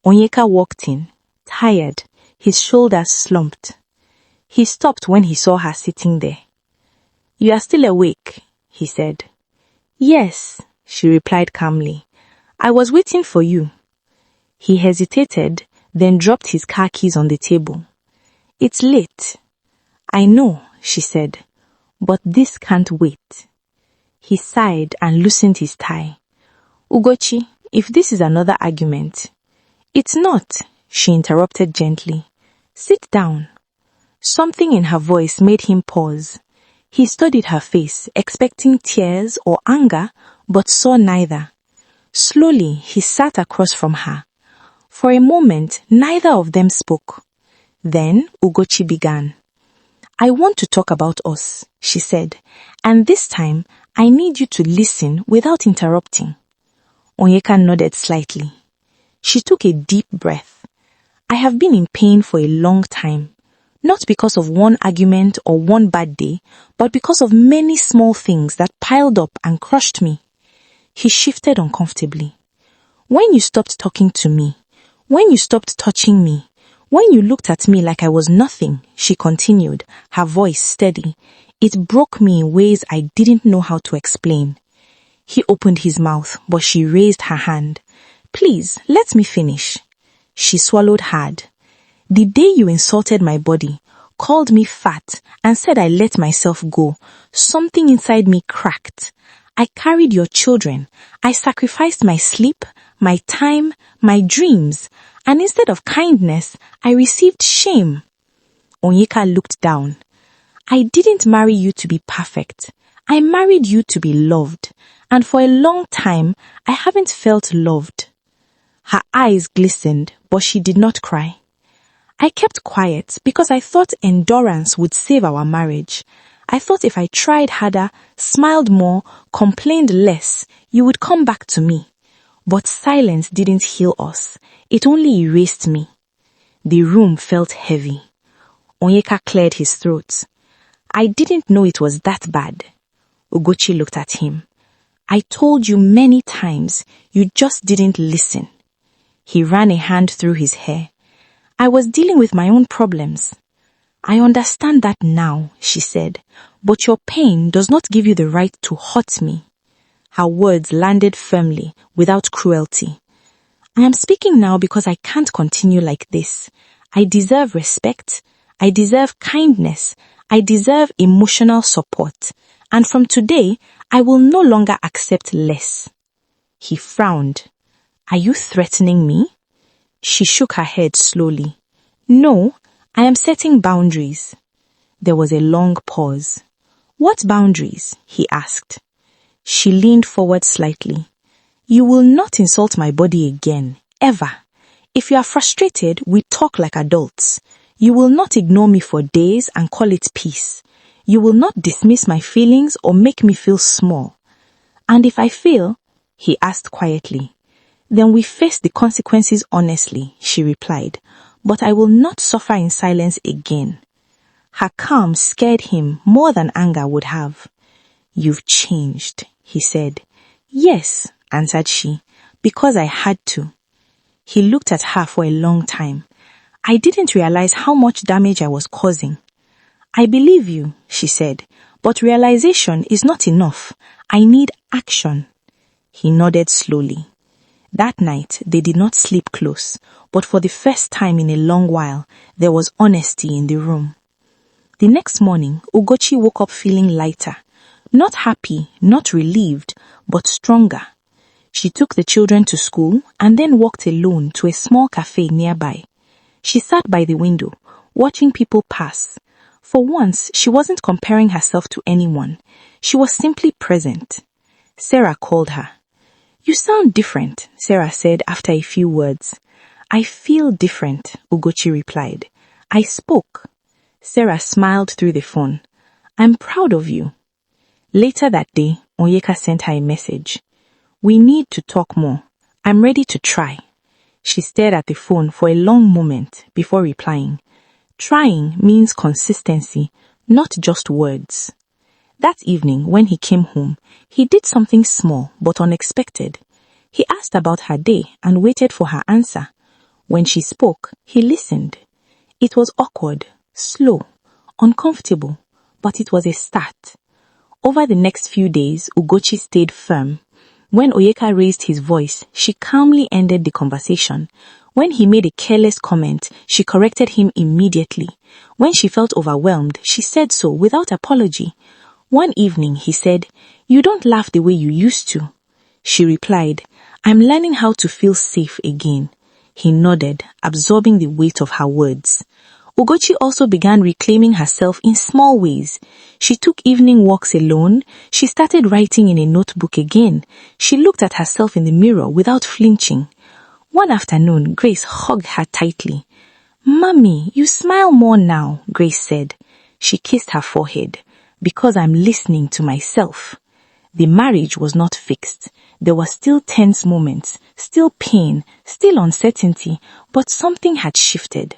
Speaker 1: Onyeka walked in, tired, his shoulders slumped. He stopped when he saw her sitting there. You are still awake, he said. Yes, she replied calmly. I was waiting for you. He hesitated, then dropped his car keys on the table. It's late. I know, she said, but this can't wait. He sighed and loosened his tie. Ugochi, if this is another argument. It's not, she interrupted gently. Sit down. Something in her voice made him pause. He studied her face, expecting tears or anger, but saw neither. Slowly, he sat across from her. For a moment, neither of them spoke. Then, Ugochi began. I want to talk about us, she said, and this time, I need you to listen without interrupting. Onyeka nodded slightly. She took a deep breath. I have been in pain for a long time, not because of one argument or one bad day, but because of many small things that piled up and crushed me. He shifted uncomfortably. When you stopped talking to me, when you stopped touching me, when you looked at me like I was nothing, she continued, her voice steady, it broke me in ways I didn't know how to explain. He opened his mouth, but she raised her hand. Please, let me finish. She swallowed hard. The day you insulted my body, called me fat, and said I let myself go, something inside me cracked. I carried your children. I sacrificed my sleep, my time, my dreams, and instead of kindness, I received shame. Onyeka looked down. I didn't marry you to be perfect. I married you to be loved, and for a long time, I haven't felt loved. Her eyes glistened, but she did not cry. I kept quiet because I thought endurance would save our marriage. I thought if I tried harder, smiled more, complained less, you would come back to me. But silence didn't heal us. It only erased me. The room felt heavy. Onyeka cleared his throat. I didn't know it was that bad. Ugochi looked at him. I told you many times, you just didn't listen. He ran a hand through his hair. I was dealing with my own problems. I understand that now, she said, but your pain does not give you the right to hurt me. Her words landed firmly, without cruelty. I am speaking now because I can't continue like this. I deserve respect. I deserve kindness. I deserve emotional support. And from today, I will no longer accept less. He frowned. Are you threatening me? She shook her head slowly. No,
Speaker 2: I am setting boundaries. There was a long pause. What boundaries? He asked. She leaned forward slightly. You will not insult my body again, ever. If you are frustrated, we talk like adults. You will not ignore me for days and call it peace. You will not dismiss my feelings or make me feel small. And if I fail, he asked quietly, then we face the consequences honestly, she replied, but I will not suffer in silence again. Her calm scared him more than anger would have. You've changed, he said. Yes, answered she, because I had to. He looked at her for a long time. I didn't realize how much damage I was causing. I believe you, she said, but realization is not enough. I need action. He nodded slowly. That night, they did not sleep close, but for the first time in a long while, there was honesty in the room. The next morning, Ugochi woke up feeling lighter. Not happy, not relieved, but stronger. She took the children to school and then walked alone to a small cafe nearby. She sat by the window, watching people pass. For once, she wasn't comparing herself to anyone. She was simply present. Sarah called her. You sound different, Sarah said after a few words. I feel different, Ugochi replied. I spoke. Sarah smiled through the phone. I'm proud of you. Later that day, Oeka sent her a message. We need to talk more. I'm ready to try. She stared at the phone for a long moment before replying. Trying means consistency, not just words. That evening, when he came home, he did something small but unexpected. He asked about her day and waited for her answer. When she spoke, he listened. It was awkward, slow, uncomfortable, but it was a start. Over the next few days, Ugochi stayed firm. When Oeka raised his voice, she calmly ended the conversation. When he made a careless comment, she corrected him immediately. When she felt overwhelmed, she said so without apology. One evening, he said, You don't laugh the way you used to. She replied, I'm learning how to feel safe again. He nodded, absorbing the weight of her words. Ugochi also began reclaiming herself in small ways. She took evening walks alone. She started writing in a notebook again. She looked at herself in the mirror without flinching. One afternoon, Grace hugged her tightly. Mommy, you smile more now, Grace said. She kissed her forehead. Because I'm listening to myself. The marriage was not fixed. There were still tense moments, still pain, still uncertainty, but something had shifted.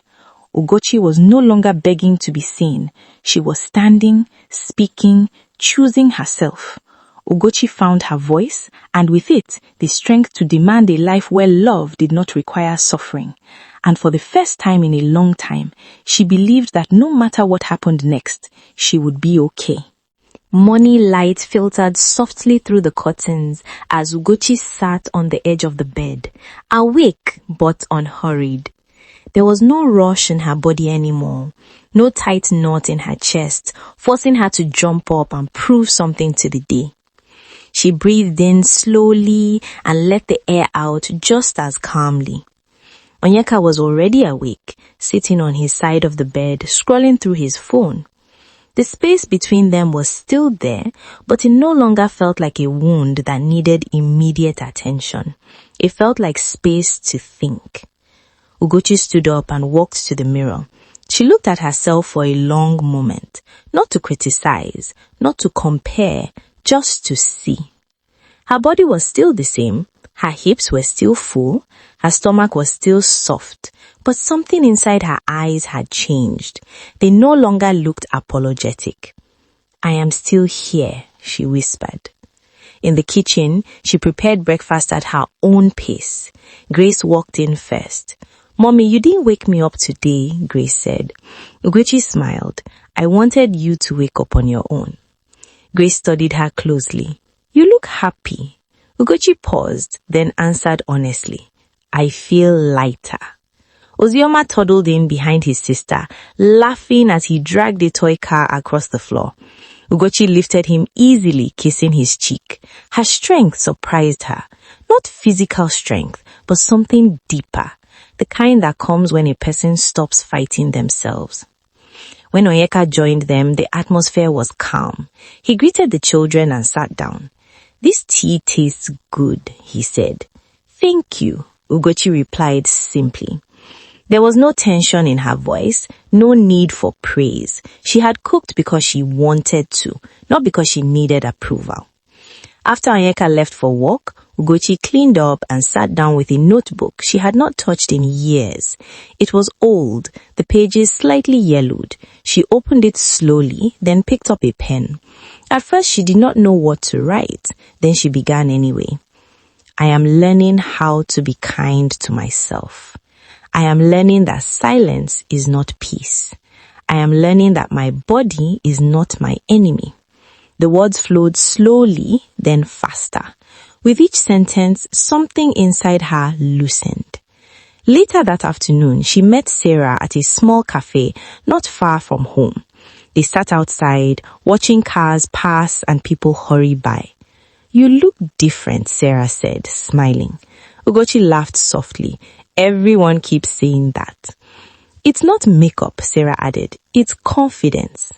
Speaker 2: Ugochi was no longer begging to be seen. She was standing, speaking, choosing herself. Ugochi found her voice, and with it, the strength to demand a life where love did not require suffering. And for the first time in a long time, she believed that no matter what happened next, she would be okay. Morning light filtered softly through the curtains as Ugochi sat on the edge of the bed, awake but unhurried. There was no rush in her body anymore, no tight knot in her chest, forcing her to jump up and prove something to the day. She breathed in slowly and let the air out just as calmly. Onyeka was already awake, sitting on his side of the bed, scrolling through his phone. The space between them was still there, but it no longer felt like a wound that needed immediate attention. It felt like space to think. Ugochi stood up and walked to the mirror. She looked at herself for a long moment, not to criticize, not to compare, just to see. Her body was still the same, her hips were still full, her stomach was still soft, but something inside her eyes had changed. They no longer looked apologetic. I am still here, she whispered. In the kitchen, she prepared breakfast at her own pace. Grace walked in first. Mommy, you didn't wake me up today, Grace said. Ugochi smiled. I wanted you to wake up on your own. Grace studied her closely. You look happy. Ugochi paused, then answered honestly. I feel lighter. Ozioma toddled in behind his sister, laughing as he dragged a toy car across the floor. Ugochi lifted him easily, kissing his cheek. Her strength surprised her. Not physical strength, but something deeper.
Speaker 1: the kind that comes when a person stops fighting themselves. When Oeka joined them, the atmosphere was calm. He greeted the children and sat down. "This tea tastes good," he said. "Thank you," Ugochi replied simply. There was no tension in her voice, no need for praise. She had cooked because she wanted to, not because she needed approval. After Oeka left for work, Ugochi cleaned up and sat down with a notebook she had not touched in years. It was old, the pages slightly yellowed. She opened it slowly, then picked up a pen. At first she did not know what to write, then she began anyway. "I am learning how to be kind to myself. I am learning that silence is not peace. I am learning that my body is not my enemy." The words flowed slowly, then faster. With each sentence, something inside her loosened. Later that afternoon, she met Sarah at a small cafe not far from home. They sat outside, watching cars pass and people hurry by. "You look different," Sarah said, smiling. Ugochi laughed softly. "Everyone keeps saying that." "It's not makeup," Sarah added. "It's confidence."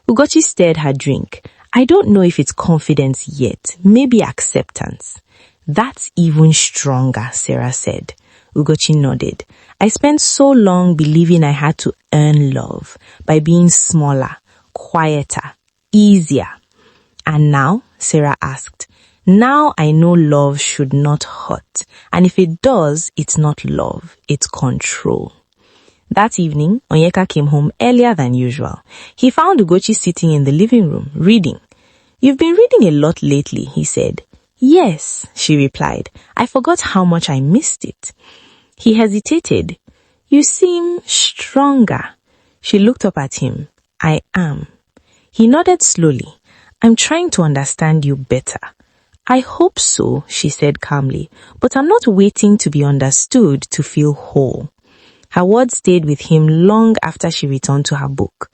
Speaker 1: Ugochi stirred her drink. "I don't know if it's confidence yet. Maybe acceptance." "That's even stronger," Sarah said. Ugochi nodded. "I spent so long believing I had to earn love by being smaller, quieter, easier." "And now?" Sarah asked. "Now I know love should not hurt. And if it does, it's not love, it's control." That evening, Onyeka came home earlier than usual. He found Ugochi sitting in the living room, reading. "You've been reading a lot lately," he said. "Yes," she replied. "I forgot how much I missed it." He hesitated. "You seem stronger." She looked up at him. "I am." He nodded slowly. "I'm trying to understand you better." "I hope so," she said calmly, "but I'm not waiting to be understood to feel whole." Her words stayed with him long after she returned to her book.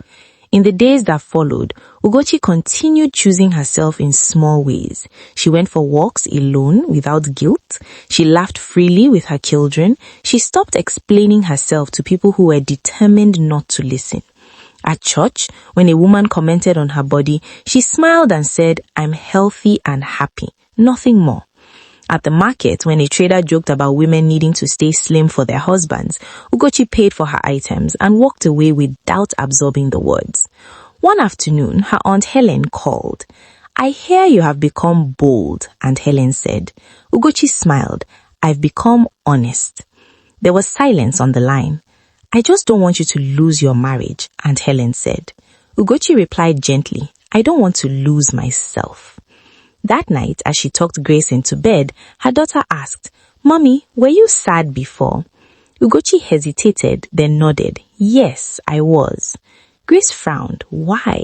Speaker 1: In the days that followed, Ugochi continued choosing herself in small ways. She went for walks alone without guilt. She laughed freely with her children. She stopped explaining herself to people who were determined not to listen. At church, when a woman commented on her body, she smiled and said, "I'm healthy and happy, nothing more." At the market, when a trader joked about women needing to stay slim for their husbands, Ugochi paid for her items and walked away without absorbing the words. One afternoon, her Aunt Helen called. "I hear you have become bold," Aunt Helen said. Ugochi smiled. "I've become honest." There was silence on the line. "I just don't want you to lose your marriage," Aunt Helen said. Ugochi replied gently, "I don't want to lose myself." That night, as she tucked Grace into bed, her daughter asked, "Mommy, were you sad before?" Ugochi hesitated, then nodded. "Yes, I was." Grace frowned. "Why?"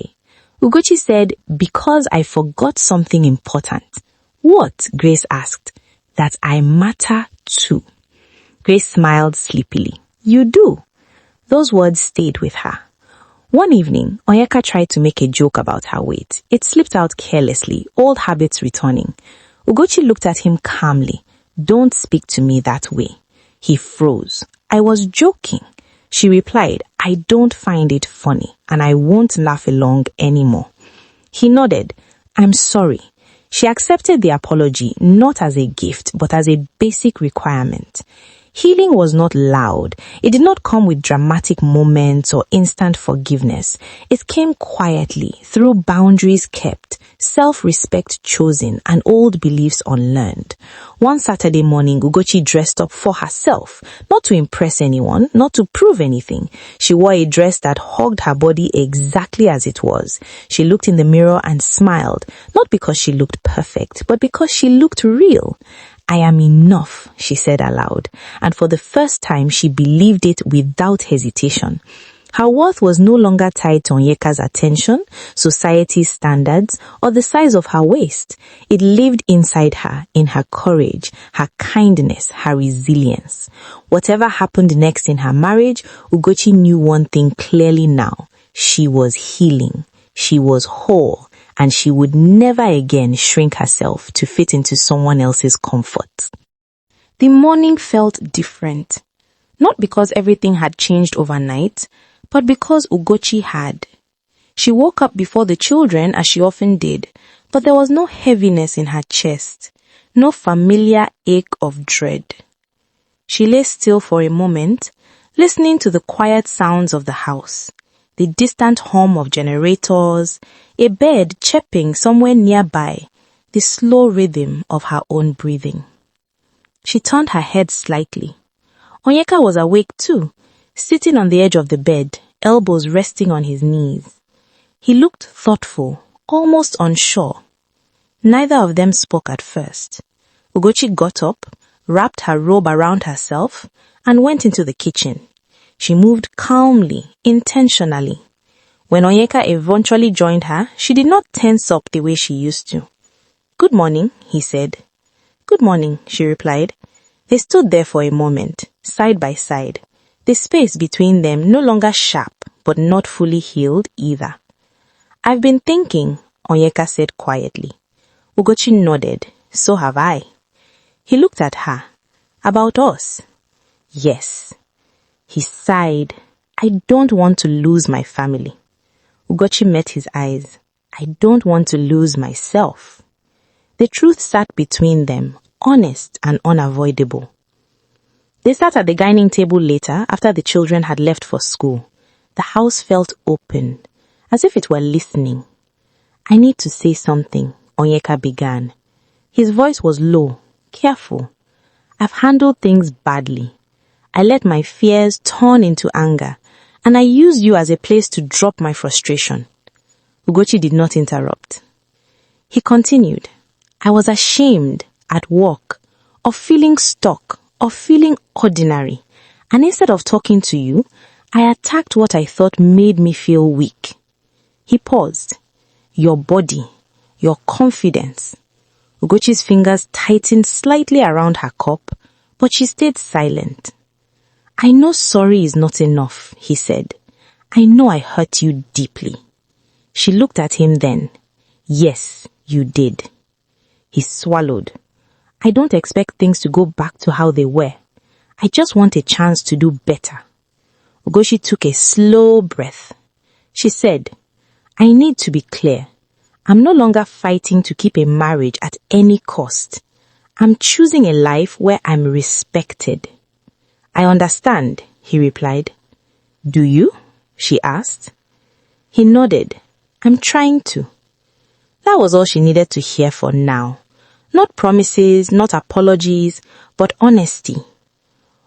Speaker 1: Ugochi said, "Because I forgot something important." "What?" Grace asked. "That I matter too." Grace smiled sleepily. "You do." Those words stayed with her. One evening, Onyeka tried to make a joke about her weight. It slipped out carelessly, old habits returning. Ugochi looked at him calmly. "Don't speak to me that way." He froze. "I was joking." She replied, "I don't find it funny, and I won't laugh along anymore." He nodded. "I'm sorry." She accepted the apology not as a gift, but as a basic requirement. Healing was not loud. It did not come with dramatic moments or instant forgiveness. It came quietly, through boundaries kept, self-respect chosen, and old beliefs unlearned. One Saturday morning, Ugochi dressed up for herself, not to impress anyone, not to prove anything. She wore a dress that hugged her body exactly as it was. She looked in the mirror and smiled, not because she looked perfect, but because she looked real. "I am enough," she said aloud, and for the first time she believed it without hesitation. Her worth was no longer tied to Onyeka's attention, society's standards, or the size of her waist. It lived inside her, in her courage, her kindness, her resilience. Whatever happened next in her marriage, Ugochi knew one thing clearly now. She was healing. She was whole. And she would never again shrink herself to fit into someone else's comfort. The morning felt different. Not because everything had changed overnight, but because Ugochi had. She woke up before the children as she often did, but there was no heaviness in her chest, no familiar ache of dread. She lay still for a moment, listening to the quiet sounds of the house, the distant hum of generators, a bird chirping somewhere nearby, the slow rhythm of her own breathing. She turned her head slightly. Onyeka was awake too, sitting on the edge of the bed, elbows resting on his knees. He looked thoughtful, almost unsure. Neither of them spoke at first. Ugochi got up, wrapped her robe around herself, and went into the kitchen. She moved calmly, intentionally. When Onyeka eventually joined her, she did not tense up the way she used to. "Good morning," he said. "Good morning," she replied. They stood there for a moment, side by side, the space between them no longer sharp, but not fully healed either. "I've been thinking," Onyeka said quietly. Ugochi nodded. "So have I." He looked at her. "About us?" "Yes." He sighed. "I don't want to lose my family." Ugochi met his eyes. "I don't want to lose myself." The truth sat between them, honest and unavoidable. They sat at the dining table later after the children had left for school. The house felt open, as if it were listening. "I need to say something," Onyeka began. His voice was low, careful. "I've handled things badly. I let my fears turn into anger, and I used you as a place to drop my frustration." Ugochi did not interrupt. He continued, "I was ashamed at work of feeling stuck, of feeling ordinary, and instead of talking to you, I attacked what I thought made me feel weak." He paused. "Your body, your confidence." Ugochi's fingers tightened slightly around her cup, but she stayed silent. "I know sorry is not enough," he said. "I know I hurt you deeply." She looked at him then. "Yes, you did." He swallowed. "I don't expect things to go back to how they were. I just want a chance to do better." Ugochi took a slow breath. She said, "I need to be clear. I'm no longer fighting to keep a marriage at any cost. I'm choosing a life where I'm respected." "I understand," he replied. "Do you?" she asked. He nodded. "I'm trying to." That was all she needed to hear for now. Not promises, not apologies, but honesty.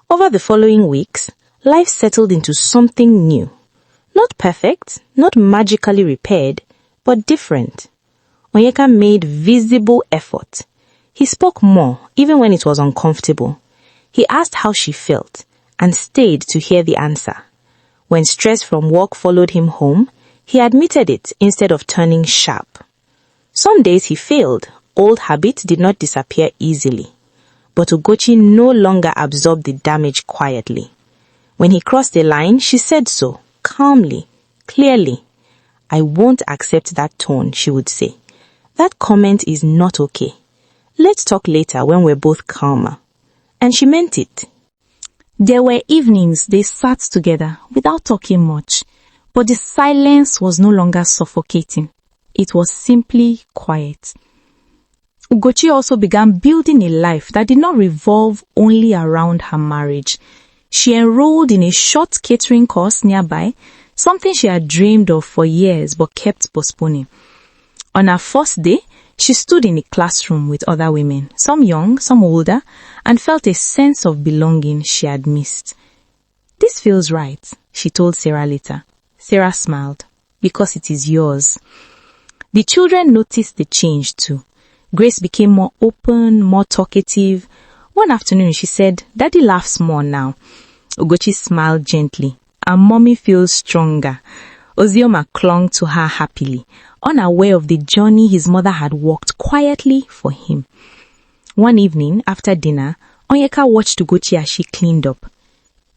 Speaker 1: Over the following weeks, life settled into something new. Not perfect, not magically repaired, but different. Onyeka made visible effort. He spoke more, even when it was uncomfortable. He asked how she felt, and stayed to hear the answer. When stress from work followed him home, he admitted it instead of turning sharp. Some days he failed. Old habits did not disappear easily. But Ugochi no longer absorbed the damage quietly. When he crossed the line, she said so, calmly, clearly. "I won't accept that tone," she would say. "That comment is not okay. Let's talk later when we're both calmer." And she meant it. There were evenings they sat together without talking much, but the silence was no longer suffocating. It was simply quiet. Ugochi also began building a life that did not revolve only around her marriage. She enrolled in a short catering course nearby, something she had dreamed of for years but kept postponing. On her first day, she stood in a classroom with other women, some young, some older, and felt a sense of belonging she had missed. "This feels right," she told Sarah later. Sarah smiled. "Because it is yours." The children noticed the change too. Grace became more open, more talkative. One afternoon she said, "Daddy laughs more now." Ugochi smiled gently. "Our mommy feels stronger." Ozioma clung to her happily, unaware of the journey his mother had walked quietly for him. One evening, after dinner, Onyeka watched Ugochi as she cleaned up.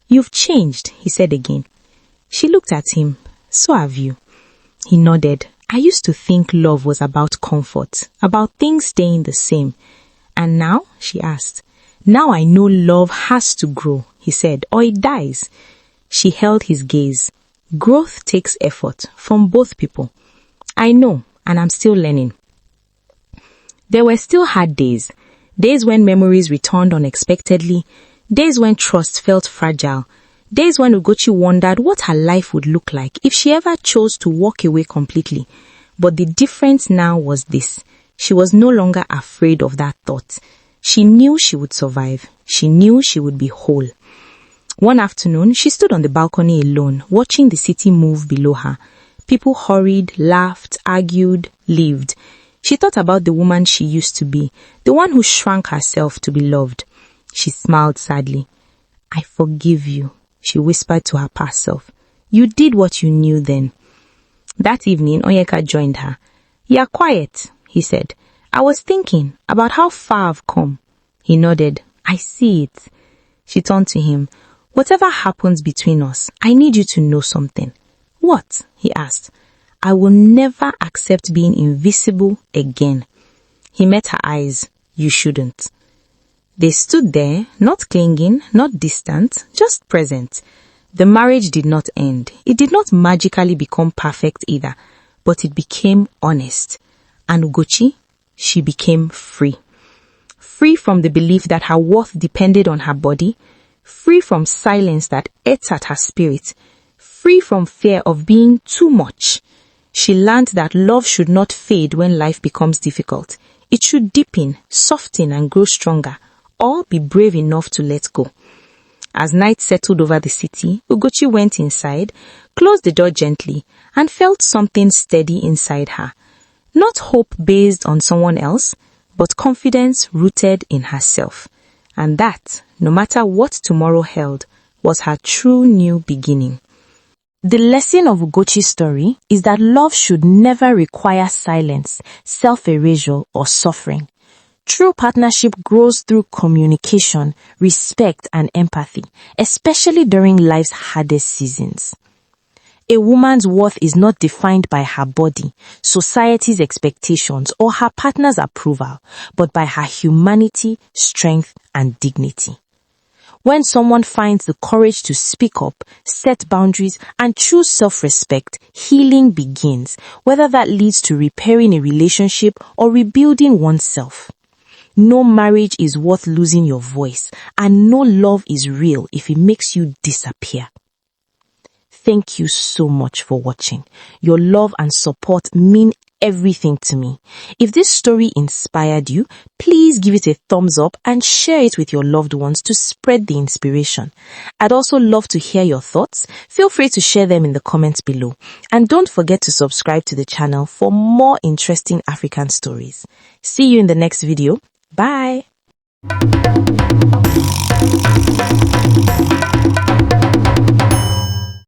Speaker 1: "You've changed," he said again. She looked at him. "So have you." He nodded. "I used to think love was about comfort, about things staying the same. And now?" she asked.
Speaker 2: Now I know love has to grow, he said, or it dies. She held his gaze. Growth takes effort from both people. I know, and I'm still learning. There were still hard days. Days when memories returned unexpectedly. Days when trust felt fragile. Days when Ugochi wondered what her life would look like if she ever chose to walk away completely. But the difference now was this. She was no longer afraid of that thought. She knew she would survive. She knew she would be whole. One afternoon, she stood on the balcony alone, watching the city move below her. People hurried, laughed, argued, lived. She thought about the woman she used to be, the one who shrank herself to be loved. She smiled sadly. I forgive you, she whispered to her past self. You did what you knew then. That evening, Oeka joined her. You're quiet, he said. I was thinking about how far I've come. He nodded. I see it. She turned to him. Whatever happens between us, I need you to know something. What? He asked. I will never accept being invisible again. He met her eyes. You shouldn't. They stood there, not clinging, not distant, just present. The marriage did not end. It did not magically become perfect either, but it became honest. And Ugochi, she became free. Free from the belief that her worth depended on her body, free from silence that ate at her spirit, free from fear of being too much. She learned that love should not fade when life becomes difficult. It should deepen, soften, and grow stronger, or be brave enough to let go. As night settled over the city, Ugochi went inside, closed the door gently, and felt something steady inside her. Not hope based on someone else, but confidence rooted in herself. And that, no matter what tomorrow held, was her true new beginning. The lesson of Ugochi's story is that love should never require silence, self-erasure, or suffering. True partnership grows through communication, respect, and empathy, especially during life's hardest seasons. A woman's worth is not defined by her body, society's expectations, or her partner's approval, but by her humanity, strength, and dignity. When someone finds the courage to speak up, set boundaries, and choose self-respect, healing begins, whether that leads to repairing a relationship or rebuilding oneself. No marriage is worth losing your voice, and no love is real if it makes you disappear. Thank you so much for watching. Your love and support mean everything to me. If this story inspired you, please give it a thumbs up and share it with your loved ones to spread the inspiration. I'd also love to hear your thoughts. Feel free to share them in the comments below. And don't forget to subscribe to the channel for more interesting African stories. See you in the next video. Bye!